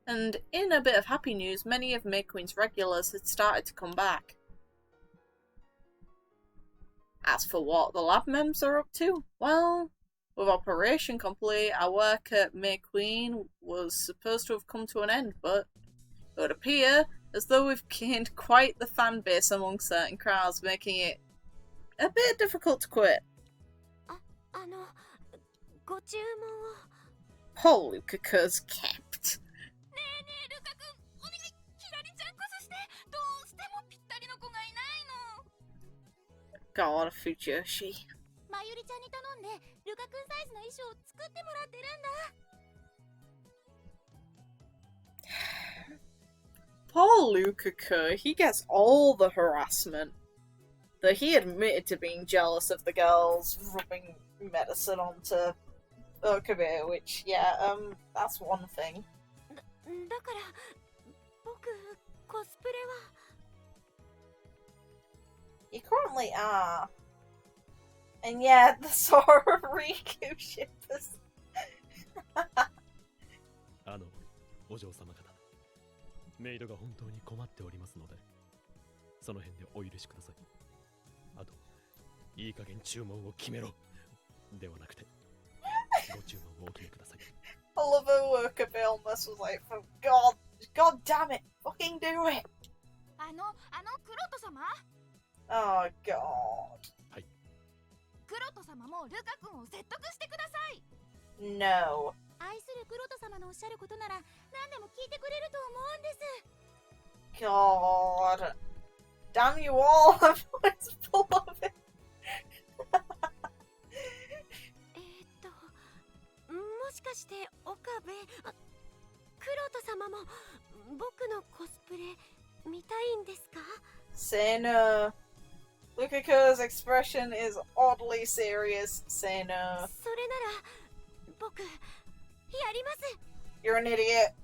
And in a bit of happy news, many of McQueen's regulars had started to come back. As for what the lab mems are up to, well, with Operation complete, our work at McQueen was supposed to have come to an end, but it would appear as though we've gained quite the fan base among certain crowds, making it a bit difficult to quit. Holy Lukaku's kept. God, Fujoshi. Poor Lukaku, he gets all the harassment. Though he admitted to being jealous of the girls rubbing medicine onto Okabe, which, yeah, that's one thing. You currently are. And yeah, the Sora Riku shippers. お嬢様方、メイドが本当に困っておりますので、その辺でお許しください。あと、いい加減注文を決めろではなくて、ご注文をお決めください。I love her Okabe almost was like, oh God damn it, fucking do it! クロト様 Oh God. クロト様もルカ君を説得してください。 No. 愛するクロト様のおっしゃることなら何でも聞いてくれると思うんです。 God. Damn you all, I'm always full of it. もしかして岡部、クロト様も僕のコスプレ見たいんですか？ Say no. Lukiko's expression is oddly serious. Say no. それなら僕やります。 You're an idiot.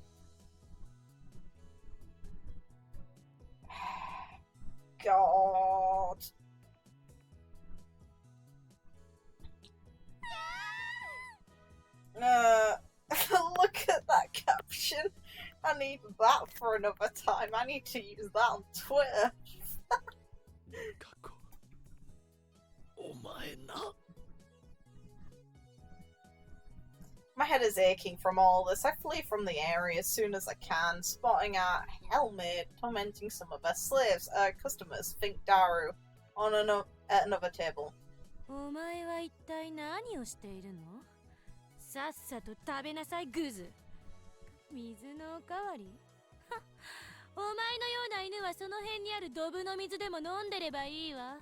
God. Look at that caption. I need that for another time. I need to use that on Twitter. 過去。お前な。 My head is aching from all this. I flee from the area as soon as I can, spotting a helmet tormenting some of our slaves, customers, think Daru, at another table. お前は一体何をしているの？さっさと食べなさいグズ。水のおかわり？お前のような犬はその辺にあるドブの水でも飲んでればいいわ。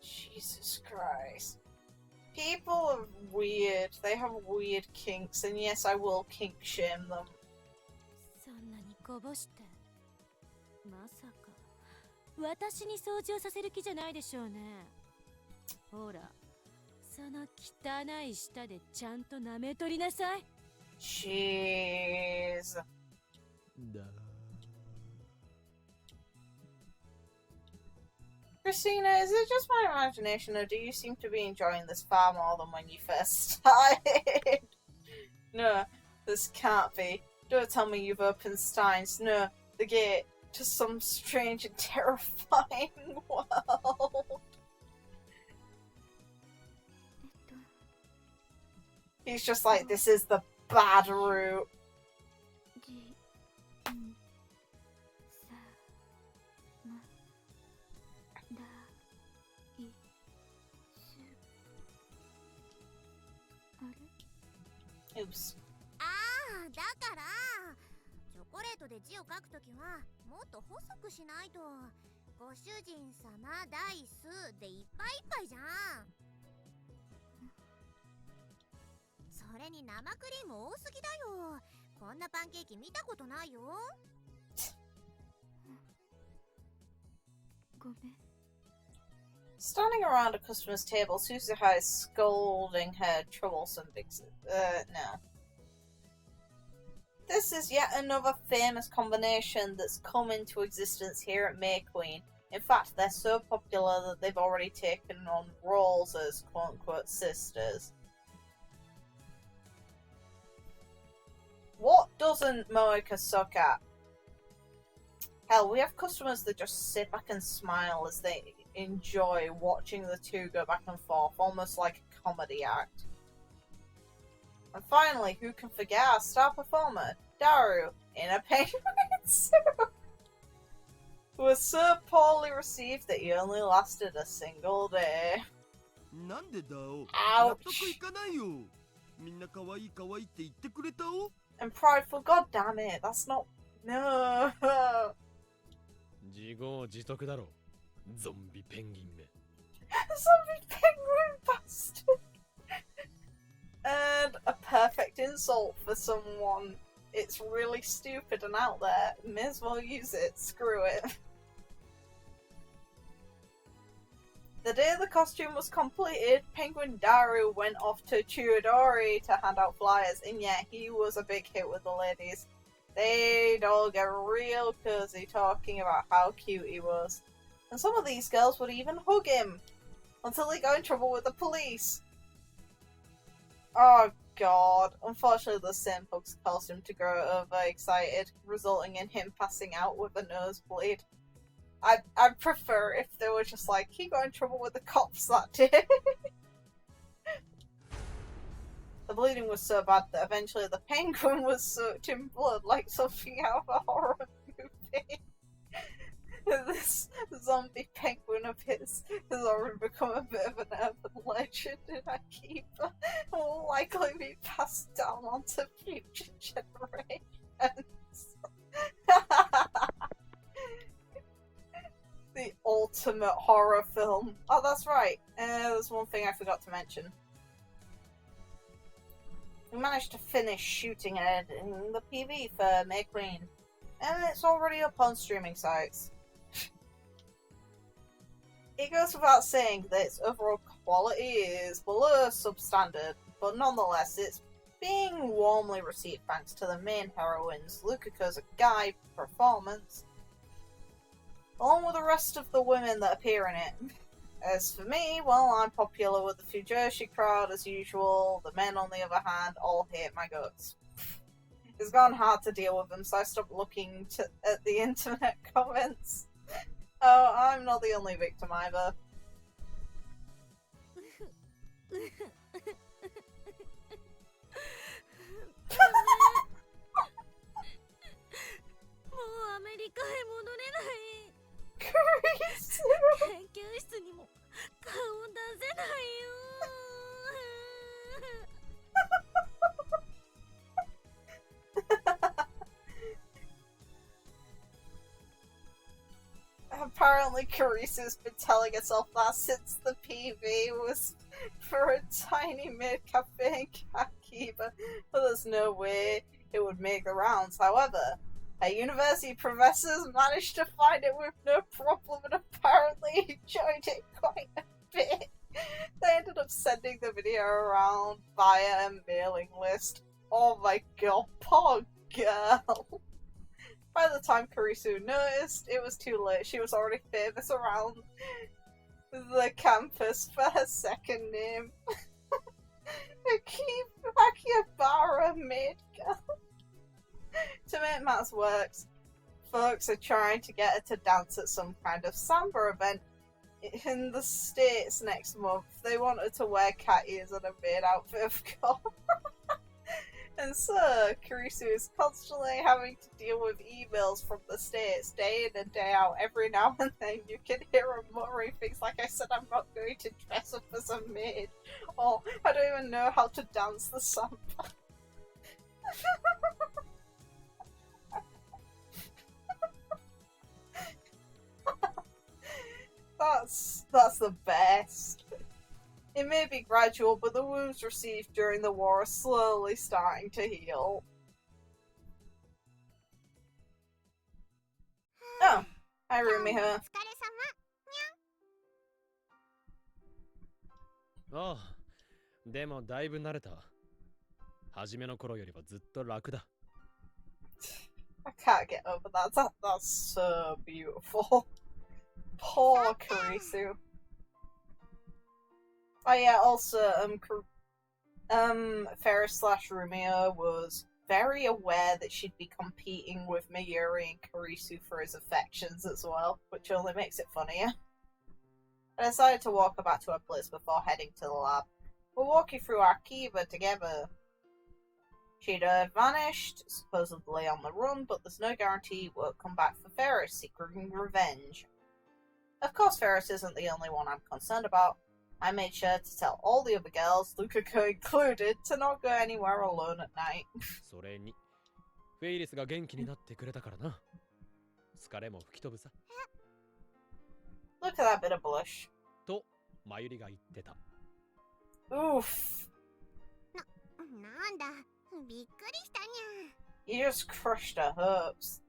Jesus Christ. People are weird. They have weird kinks, and yes, I will kink shame them. そんなにこぼして。まさか、私に掃除をさせる気じゃないでしょうね。ほら、その汚い舌でちゃんと舐めとりなさい。Jeez. だ。 Christina, is it just my imagination, or do you seem to be enjoying this far more than when you first started? No, this can't be. Don't tell me you've opened STEINS. No, the gate to some strange and terrifying world. He's just like, this is the bad route. Oops. だからチョコレートで字を書くときはもっと細くしないと。ご主人様ダイスでいっぱいいっぱいじゃん。それに生クリーム多すぎだよ。こんなパンケーキ見たことないよ。ごめん。 Standing around a customer's table, Suzuha is scolding her troublesome big no. This is yet another famous combination that's come into existence here at May Queen. In fact, they're so popular that they've already taken on roles as quote-unquote sisters. What doesn't Moeka suck at? Hell, we have customers that just sit back and smile as they enjoy watching the two go back and forth, almost like a comedy act. And finally, who can forget our star performer, Daru, in a penguin suit, who was so poorly received that he only lasted a single day. なんでだお。 Ouch. 納得いかないよ。みんな可愛い可愛いって言ってくれたお。 And prideful, god damn it, that's not... No. 自業自得だろ。ゾンビペンギンめ。 Zombie penguin bastard. And a perfect insult for someone. It's really stupid and out there. May as well use it. Screw it. The day the costume was completed, Penguin Daru went off to Chiodori to hand out flyers, and yeah, he was a big hit with the ladies. They'd all get real cozy talking about how cute he was. And some of these girls would even hug him until he got in trouble with the police. Oh god. Unfortunately, the same bugs caused him to grow overexcited, resulting in him passing out with a nosebleed. I'd prefer if they were just like, he got in trouble with the cops that day. The bleeding was so bad that eventually the penguin was soaked in blood like something out of a horror movie. This zombie penguin of his has already become a bit of an urban legend in Akiba and will likely be passed down onto future generations. The ultimate horror film. Oh, that's right. There's one thing I forgot to mention. We managed to finish shooting it in the PV for May Queen, and it's already up on streaming sites. It goes without saying that its overall quality is below substandard, but nonetheless it's being warmly received thanks to the main heroine's Lukaku's guy performance, along with the rest of the women that appear in it. As for me, well, I'm popular with the Fujoshi crowd as usual. The men, on the other hand, all hate my guts. It's gone hard to deal with them, so I stopped looking at the internet comments. Oh, I'm not the only victim either. もうアメリカへ戻れない。 Kurisu! 研究室にも顔出せないよ。 Apparently Kurisu's been telling herself that since the PV was for a tiny maid cafe in Akiba, but there's no way it would make the rounds. However, her university professors managed to find it with no problem and apparently enjoyed it quite a bit. They ended up sending the video around via a mailing list. Oh my god, poor girl. By the time Kurisu noticed, it was too late. She was already famous around the campus for her second name. Akihabara maid girl. To make matters worse, folks are trying to get her to dance at some kind of samba event in the States next month. They want her to wear cat ears and a maid outfit, of course. And so, Kurisu is constantly having to deal with emails from the States day in and day out. Every now and then you can hear her muttering things like, I said I'm not going to dress up as a maid, or I don't even know how to dance the samba. That's the best. It may be gradual, but the wounds received during the war are slowly starting to heal. Oh, hi Rumiho. お疲れ様。 ああ、でもだいぶ慣れた。初めの頃よりはずっと楽だ。 I can't get over that. That's so beautiful. Poor Kurisu. Oh yeah, also, Faris / Rumio was very aware that she'd be competing with Mayuri and Kurisu for his affections as well, which only makes it funnier. I decided to walk her back to her place before heading to the lab. We'll walk you through Akiba together. She'd vanished, supposedly on the run, but there's no guarantee he won't come back for Faris, seeking revenge. Of course, Faris isn't the only one I'm concerned about. I made sure to tell all the other girls, Lukaku included, to not go anywhere alone at night. それに、フェイリスが元気になってくれたからな。疲れも吹き飛ぶさ。Look at that bit of blush. と、マユリが言ってた。Oof. なんだ、びっくりしたにゃ。 You just crushed her hopes.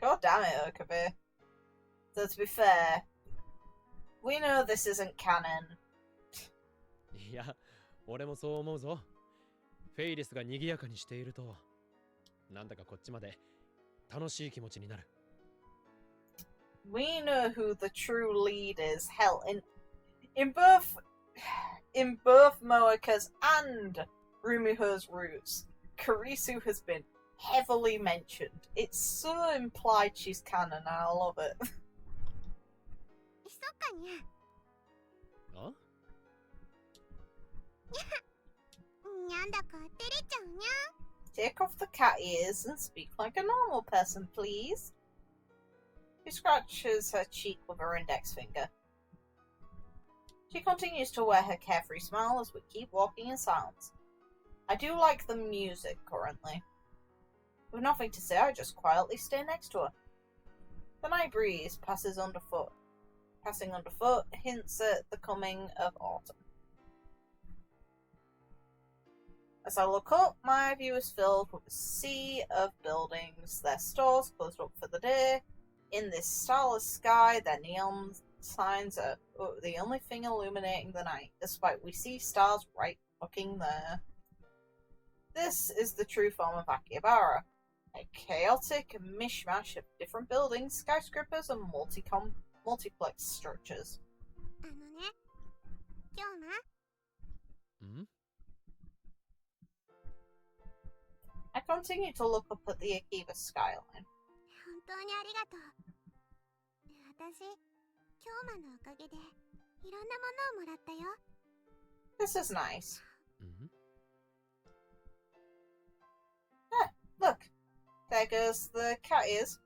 God damn it, Okabe. Though to be fair, we know this isn't canon. いや、俺もそう思うぞ。フェイリスが賑やかにしていると、なんだかこっちまで楽しい気持ちになる。We know who the true lead is. Hell, in both Moeka's and Rumiho's roots. Kurisu has been heavily mentioned. It's so implied she's canon, and I love it. そっかにゃ。あにゃんだか照れちゃうにゃ。 Take off the cat ears and speak like a normal person, please. She scratches her cheek with her index finger. She continues to wear her carefree smile as we keep walking in silence. I do like the music currently. With nothing to say, I just quietly stay next to her. The night breeze passing underfoot hints at the coming of autumn. As I look up, my view is filled with a sea of buildings, their stores closed up for the day. In this starless sky, their neon signs are the only thing illuminating the night, despite we see stars right fucking there. This is the true form of Akihabara. A chaotic mishmash of different buildings, skyscrapers, and multiplex structures. あのね、今日な。ん I continue to look up at the Akiba skyline. 本当にありがとう。私、京馬のおかげでいろんなものをもらったよ。This is nice. ん Look, there goes the cat ears.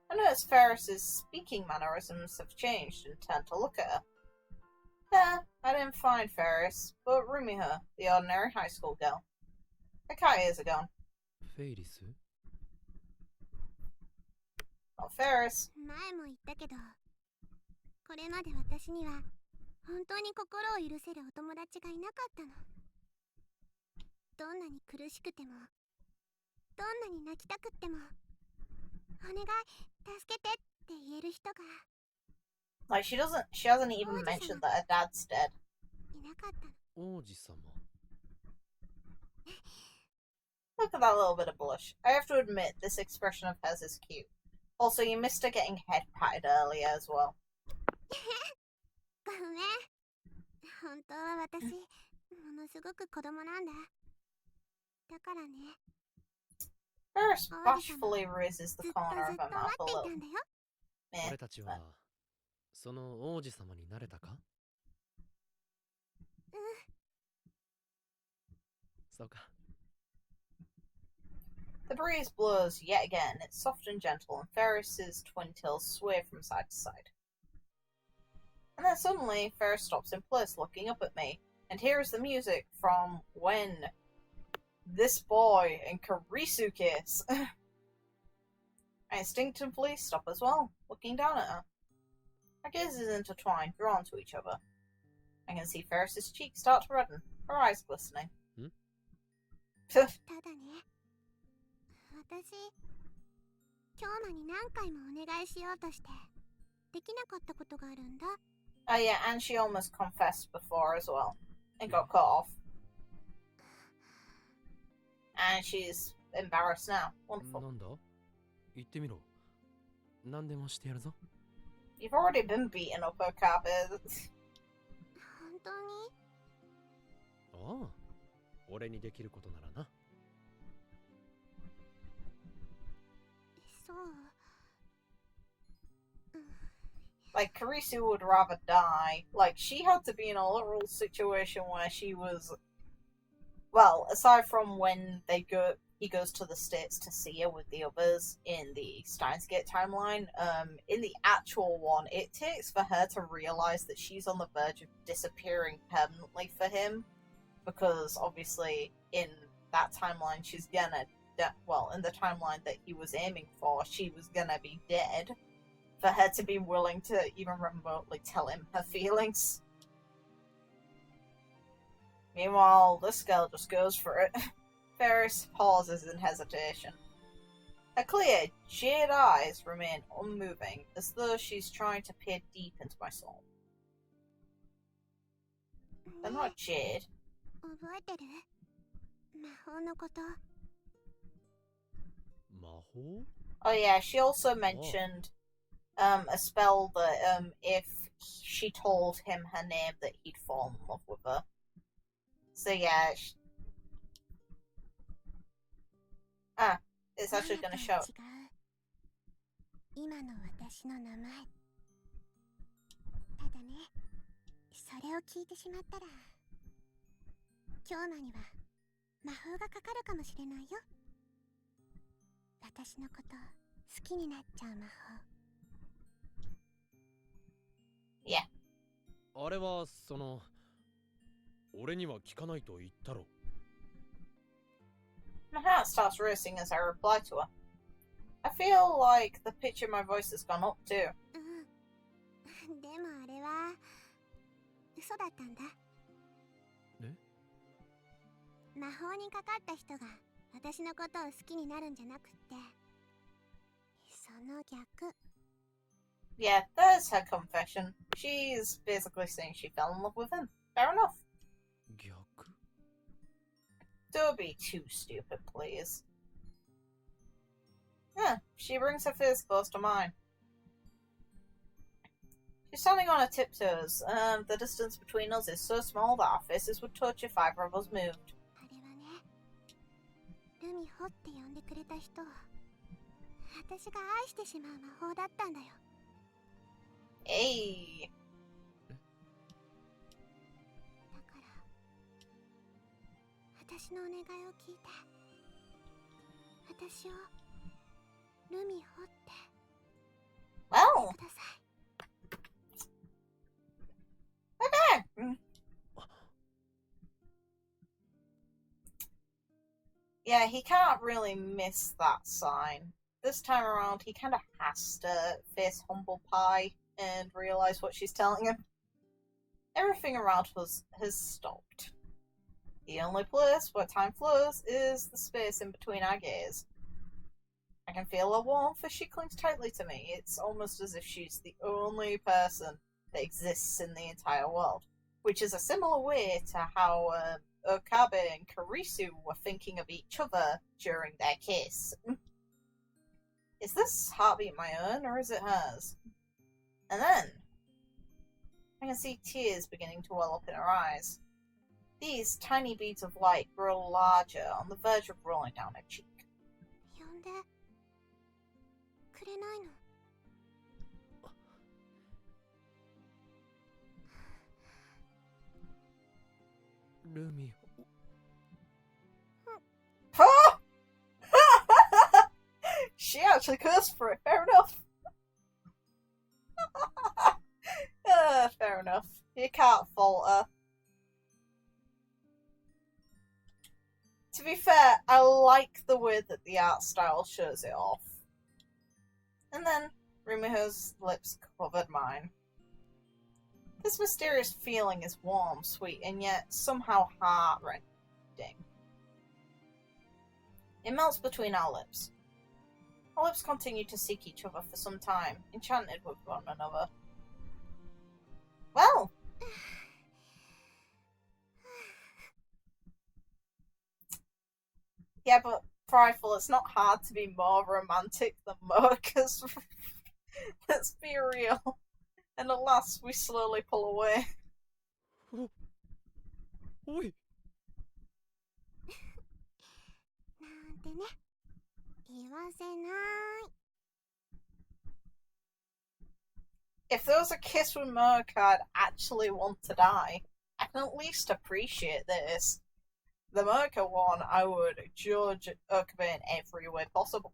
I notice Faris's speaking mannerisms have changed and turned to look at her. I didn't find Faris, but Rumiho, the ordinary high school girl. Her cat ears are gone. フェイリス Not Faris. 前も言ったけど、これまで私には本当に心を許せるお友達がいなかったの。どんなに苦しくても、どんなに泣きたくっても、お願い、助けてって言える人が Like she hasn't even mentioned that her dad's dead. いなかったの。王子様 Look at that little bit of blush. I have to admit, this expression of hers is cute. Also, you missed her getting head patted earlier as well. ごめん。本当は私、ものすごく子供なんだ。だからね。 Faris bashfully raises the ずっと corner ず of っと her 待 mouth って a いた little. んだよ。 Meh. 俺たちはその王子様になれたかそうか The breeze blows yet again. It's soft and gentle, and Faris's twin tails sway from side to side. And then suddenly, Faris stops in place, looking up at me, and here is the music from when this boy and Kurisu kiss. I instinctively stop as well, looking down at her. Our gazes intertwine, drawn to each other. I can see Faris's cheeks start to redden, her eyes glistening. ただね、私、京馬に何回もお願いしようとして、できなかったことがあるんだ。Oh yeah, and she almost confessed before as well, and got cut off. And she's embarrassed now. Wonderful. なんだ言ってみろ何でもしてやるぞ You've already been beaten up, Okabe. 本当に？ああ俺にできることならなそう。Like, Kurisu would rather die. Like, she had to be in a literal situation where she was... Well, aside from when he goes to the States to see her with the others in the STEINS timeline, in the actual one, it takes for her to realize that she's on the verge of disappearing permanently for him. Because, obviously, in that timeline, she's gonna... Well, in the timeline that he was aiming for, she was gonna be dead. For her to be willing to even remotely tell him her feelings. Meanwhile, this girl just goes for it. Faris pauses in hesitation. Her clear, jade eyes remain unmoving, as though she's trying to peer deep into my soul. They're not jade. 覚えてる？魔法のこと。魔法 Oh yeah, she also mentioned a spell that if she told him her name that he'd fall in love with her. So yeah, Ah, it's actually gonna show. 今の私の名前。ただね、それを聞いてしまったら、京馬には魔法がかかるかもしれないよ。私のこと好きになっちゃう魔法。Yeah. あれはその俺には聞かないと言ったろ。My heart starts racing as I reply to her. I feel like the pitch of my voice has gone up too. うん。でもあれは嘘だったんだ。え？魔法にかかった人が私のことを好きになるんじゃなくって、その逆。Yeah, there's her confession. She's basically saying she fell in love with him. Fair enough. 逆？ Don't be too stupid, please. Yeah, she brings her face close to mine. She's standing on her tiptoes, and the distance between us is so small that our faces would touch if either of us moved. あれはね、ルミホって呼んでくれた人を私が愛してしまう魔法だったんだよ。Hey. だから私のお願いを聞いて、私をルミホって Well. ください。Okay. Yeah, he can't really miss that sign. This time around, he kind of has to face humble pie and realize what she's telling him. Everything around us has stopped. The only place where time flows is the space in between our gaze. I can feel her warmth as she clings tightly to me. It's almost as if she's the only person that exists in the entire world, which is a similar way to how Okabe and Kurisu were thinking of each other during their kiss. Is this heartbeat my own, or is it hers? And then, I can see tears beginning to well up in her eyes. These tiny beads of light grow larger on the verge of rolling down her cheek. 呼んでくれないの？ルミ。 Oh! She actually cursed for it, fair enough. Fair enough. You can't fault her. To be fair, I like the way that the art style shows it off. And then, Rumiho's lips covered mine. This mysterious feeling is warm, sweet, and yet somehow heart-rending. It melts between our lips. Our lips continue to seek each other for some time, enchanted with one another. Well! Yeah, but Prideful, it's not hard to be more romantic than Mocha's. Let's be real. And at last, we slowly pull away. おい。なんてね、言わせない。 If there was a kiss with Mocha I'd actually want to die, I can at least appreciate this. The Mocha one, I would judge Okabe in every way possible.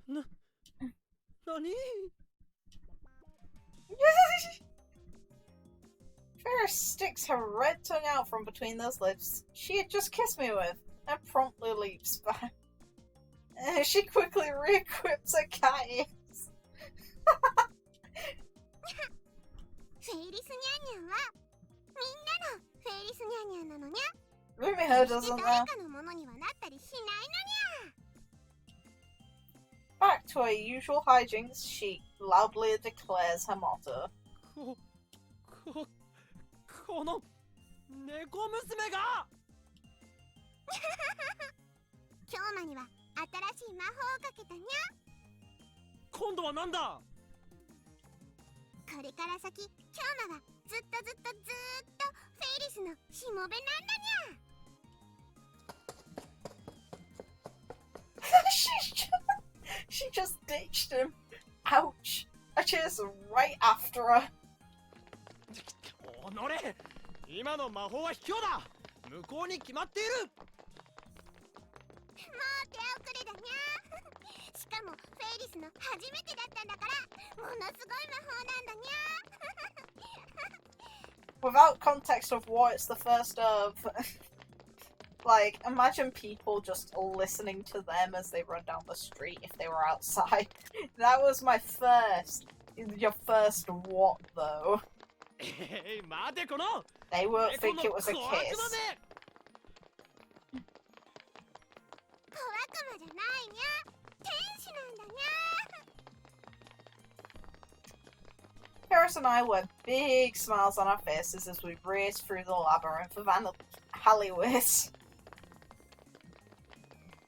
なに？ Faris sticks her red tongue out from between those lips she had just kissed me with, and promptly leaps back. She quickly re-equips her cat ears. フェイリスニャンニャンはみんなのフェイリスニャンニャンなのにゃ。 Rumiho 決して doesn't 誰 know. かのものにはなったりしないのにゃ。 Back to her usual hijinks, she loudly declares her motto. この猫娘が。京馬には新しい魔法をかけたにゃ。今度はなんだ？これから先、京馬はずっとフェイリスのしもべなんだにゃ。she just ditched him. Ouch. I chased right after her. おのれ、今の魔法は卑怯だ。無効に決まっている。もう手遅れだにゃ。しかもフェイリスの初めてだったんだから、ものすごい魔法なんだにゃ。 Without context of what it's the first of, like, imagine people just listening to them as they run down the street if they were outside. That was my first. Your first what, though? 待てこの。 They won't think it was a kiss. 小悪魔じゃないにゃ。天使なんだにゃ。 Faris and I wear big smiles on our faces as we race through the labyrinth of alleyways.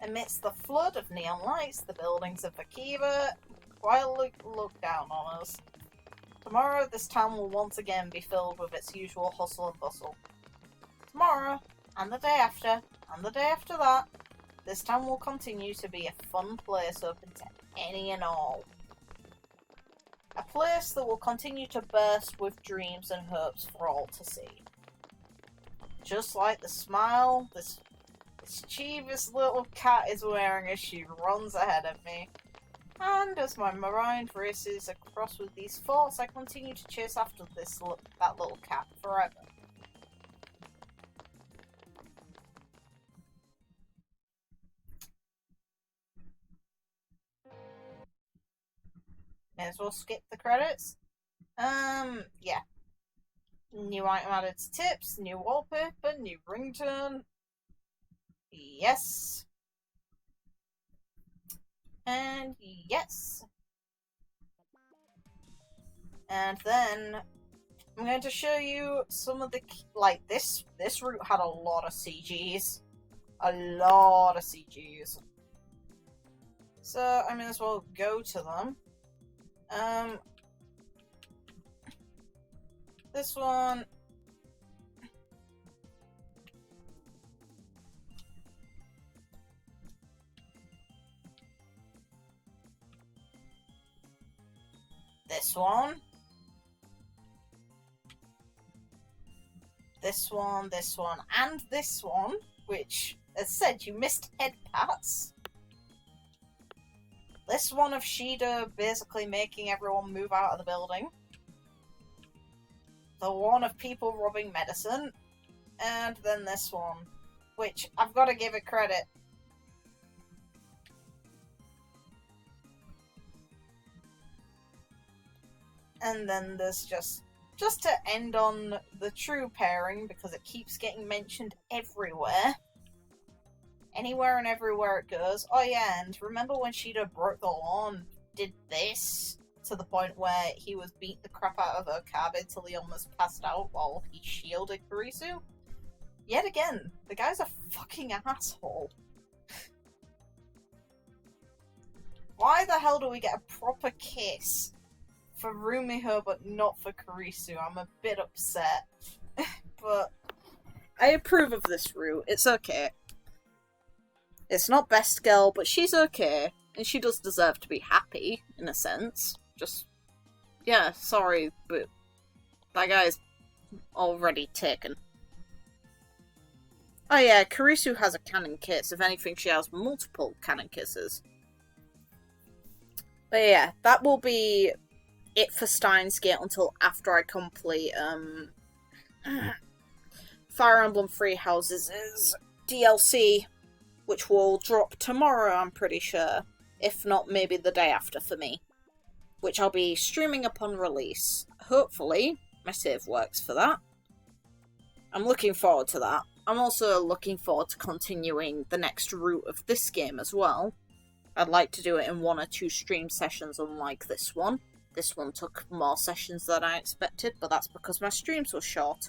Amidst the flood of neon lights, the buildings of Akiba quietly look down on us. Tomorrow, this town will once again be filled with its usual hustle and bustle. Tomorrow, and the day after, and the day after that, this town will continue to be a fun place open to any and all. A place that will continue to burst with dreams and hopes for all to see. Just like the smile this mischievous little cat is wearing as she runs ahead of me. And as my mind races across with these thoughts, I continue to chase after that little cat forever. May as well skip the credits. Yeah. New item added to tips, new wallpaper, new ringtone. Yes. And yes. And then I'm going to show you some of the like this route had a lot of CGs. A lot of CGs. So I may as well go to them. This one. This one. This one, this one, and this one, which, as said, you missed head pats. This one of Shida basically making everyone move out of the building. The one of people robbing medicine. And then this one, which I've got to give it credit. And then there's just to end on the true pairing, because it keeps getting mentioned everywhere. Anywhere and everywhere it goes. Oh yeah, and remember when Shida broke the law and did this? To the point where he was beating the crap out of Okabe till he almost passed out while he shielded Kurisu? Yet again, the guy's a fucking asshole. Why the hell do we get a proper kiss for Rumiho but not for Kurisu? I'm a bit upset. But I approve of this route. It's okay. It's not best girl, but she's okay. And she does deserve to be happy, in a sense. Just, yeah, sorry, but that guy's already taken. Oh yeah, Kurisu has a canon kiss. If anything, she has multiple canon kisses. But yeah, that will be it for Steins Gate until after I complete Fire Emblem Three Houses' DLC, which will drop tomorrow, I'm pretty sure. If not, maybe the day after for me. Which I'll be streaming upon release. Hopefully, my save works for that. I'm looking forward to that. I'm also looking forward to continuing the next route of this game as well. I'd like to do it in 1 or 2 stream sessions unlike this one. This one took more sessions than I expected, but that's because my streams were short.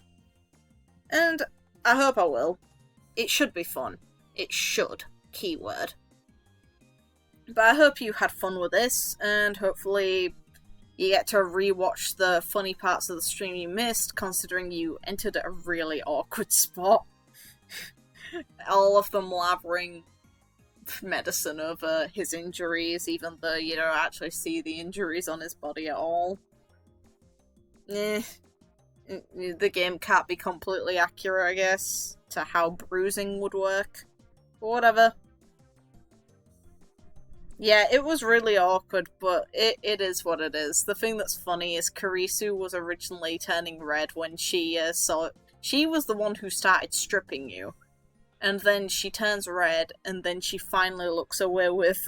And I hope I will. It should be fun. It should. Keyword. But I hope you had fun with this, and hopefully you get to rewatch the funny parts of the stream you missed, considering you entered a really awkward spot. All of them blabbering medicine over his injuries, even though you don't actually see the injuries on his body at all. The game can't be completely accurate, I guess, to how bruising would work. But whatever. Yeah, it was really awkward, but it is what it is. The thing that's funny is Kurisu was originally turning red when she saw it. She was the one who started stripping you. And then she turns red, and then she finally looks away with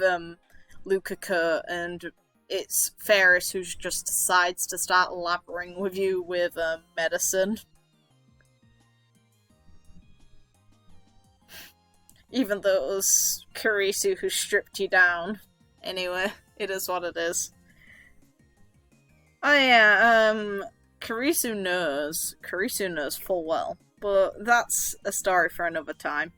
Lukaku, and it's Faris who just decides to start laboring with you with medicine. Even though it was Kurisu who stripped you down. Anyway, it is what it is. Oh yeah, Kurisu knows full well. But that's a story for another time.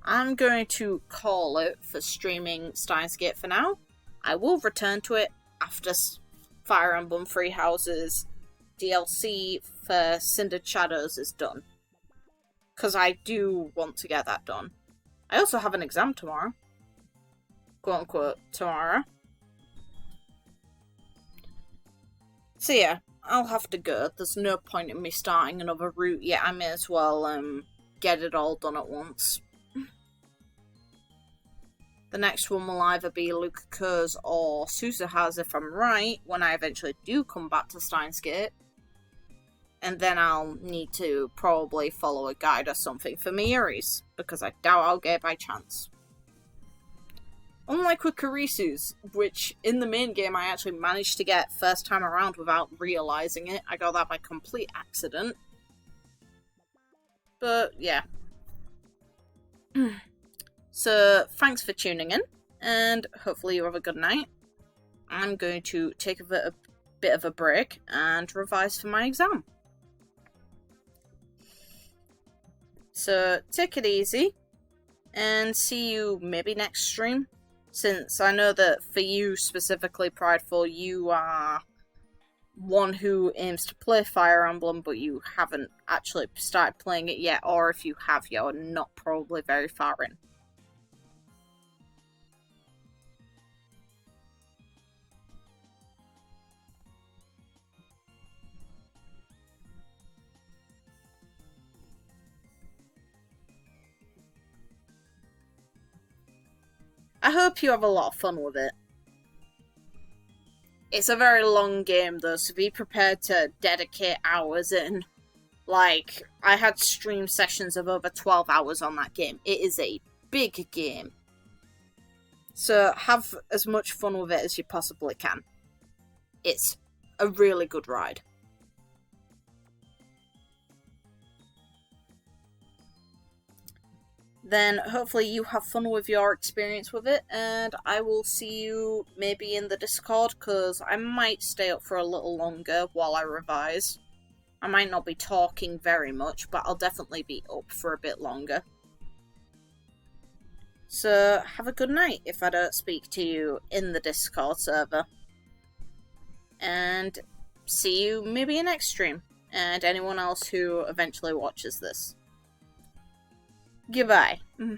I'm going to call it for streaming Steins Gate for now. I will return to it after Fire Emblem Three Houses DLC for Cindered Shadows is done. Because I do want to get that done. I also have an exam tomorrow. Quote unquote, tomorrow. So yeah, I'll have to go. There's no point in me starting another route yet. I may as well get it all done at once. The next one will either be Lukaku's or Suzuha's if I'm right, when I eventually do come back to Steins Gate. And then I'll need to probably follow a guide or something for Miiri's, because I doubt I'll get it by chance. Unlike with Kurisu's, which in the main game I actually managed to get first time around without realising it. I got that by complete accident. But yeah. So thanks for tuning in, and hopefully you have a good night. I'm going to take a bit of a break and revise for my exam. So take it easy, and see you maybe next stream. Since I know that for you specifically, Prideful, you are one who aims to play Fire Emblem, but you haven't actually started playing it yet, or if you have, you're not probably very far in. I hope you have a lot of fun with it. It's a very long game though, so be prepared to dedicate hours in. Like, I had stream sessions of over 12 hours on that game. It is a big game. So have as much fun with it as you possibly can. It's a really good ride. Then hopefully you have fun with your experience with it, and I will see you maybe in the Discord, because I might stay up for a little longer while I revise. I might not be talking very much, but I'll definitely be up for a bit longer. So have a good night if I don't speak to you in the Discord server. And see you maybe in next stream, and anyone else who eventually watches this. Goodbye.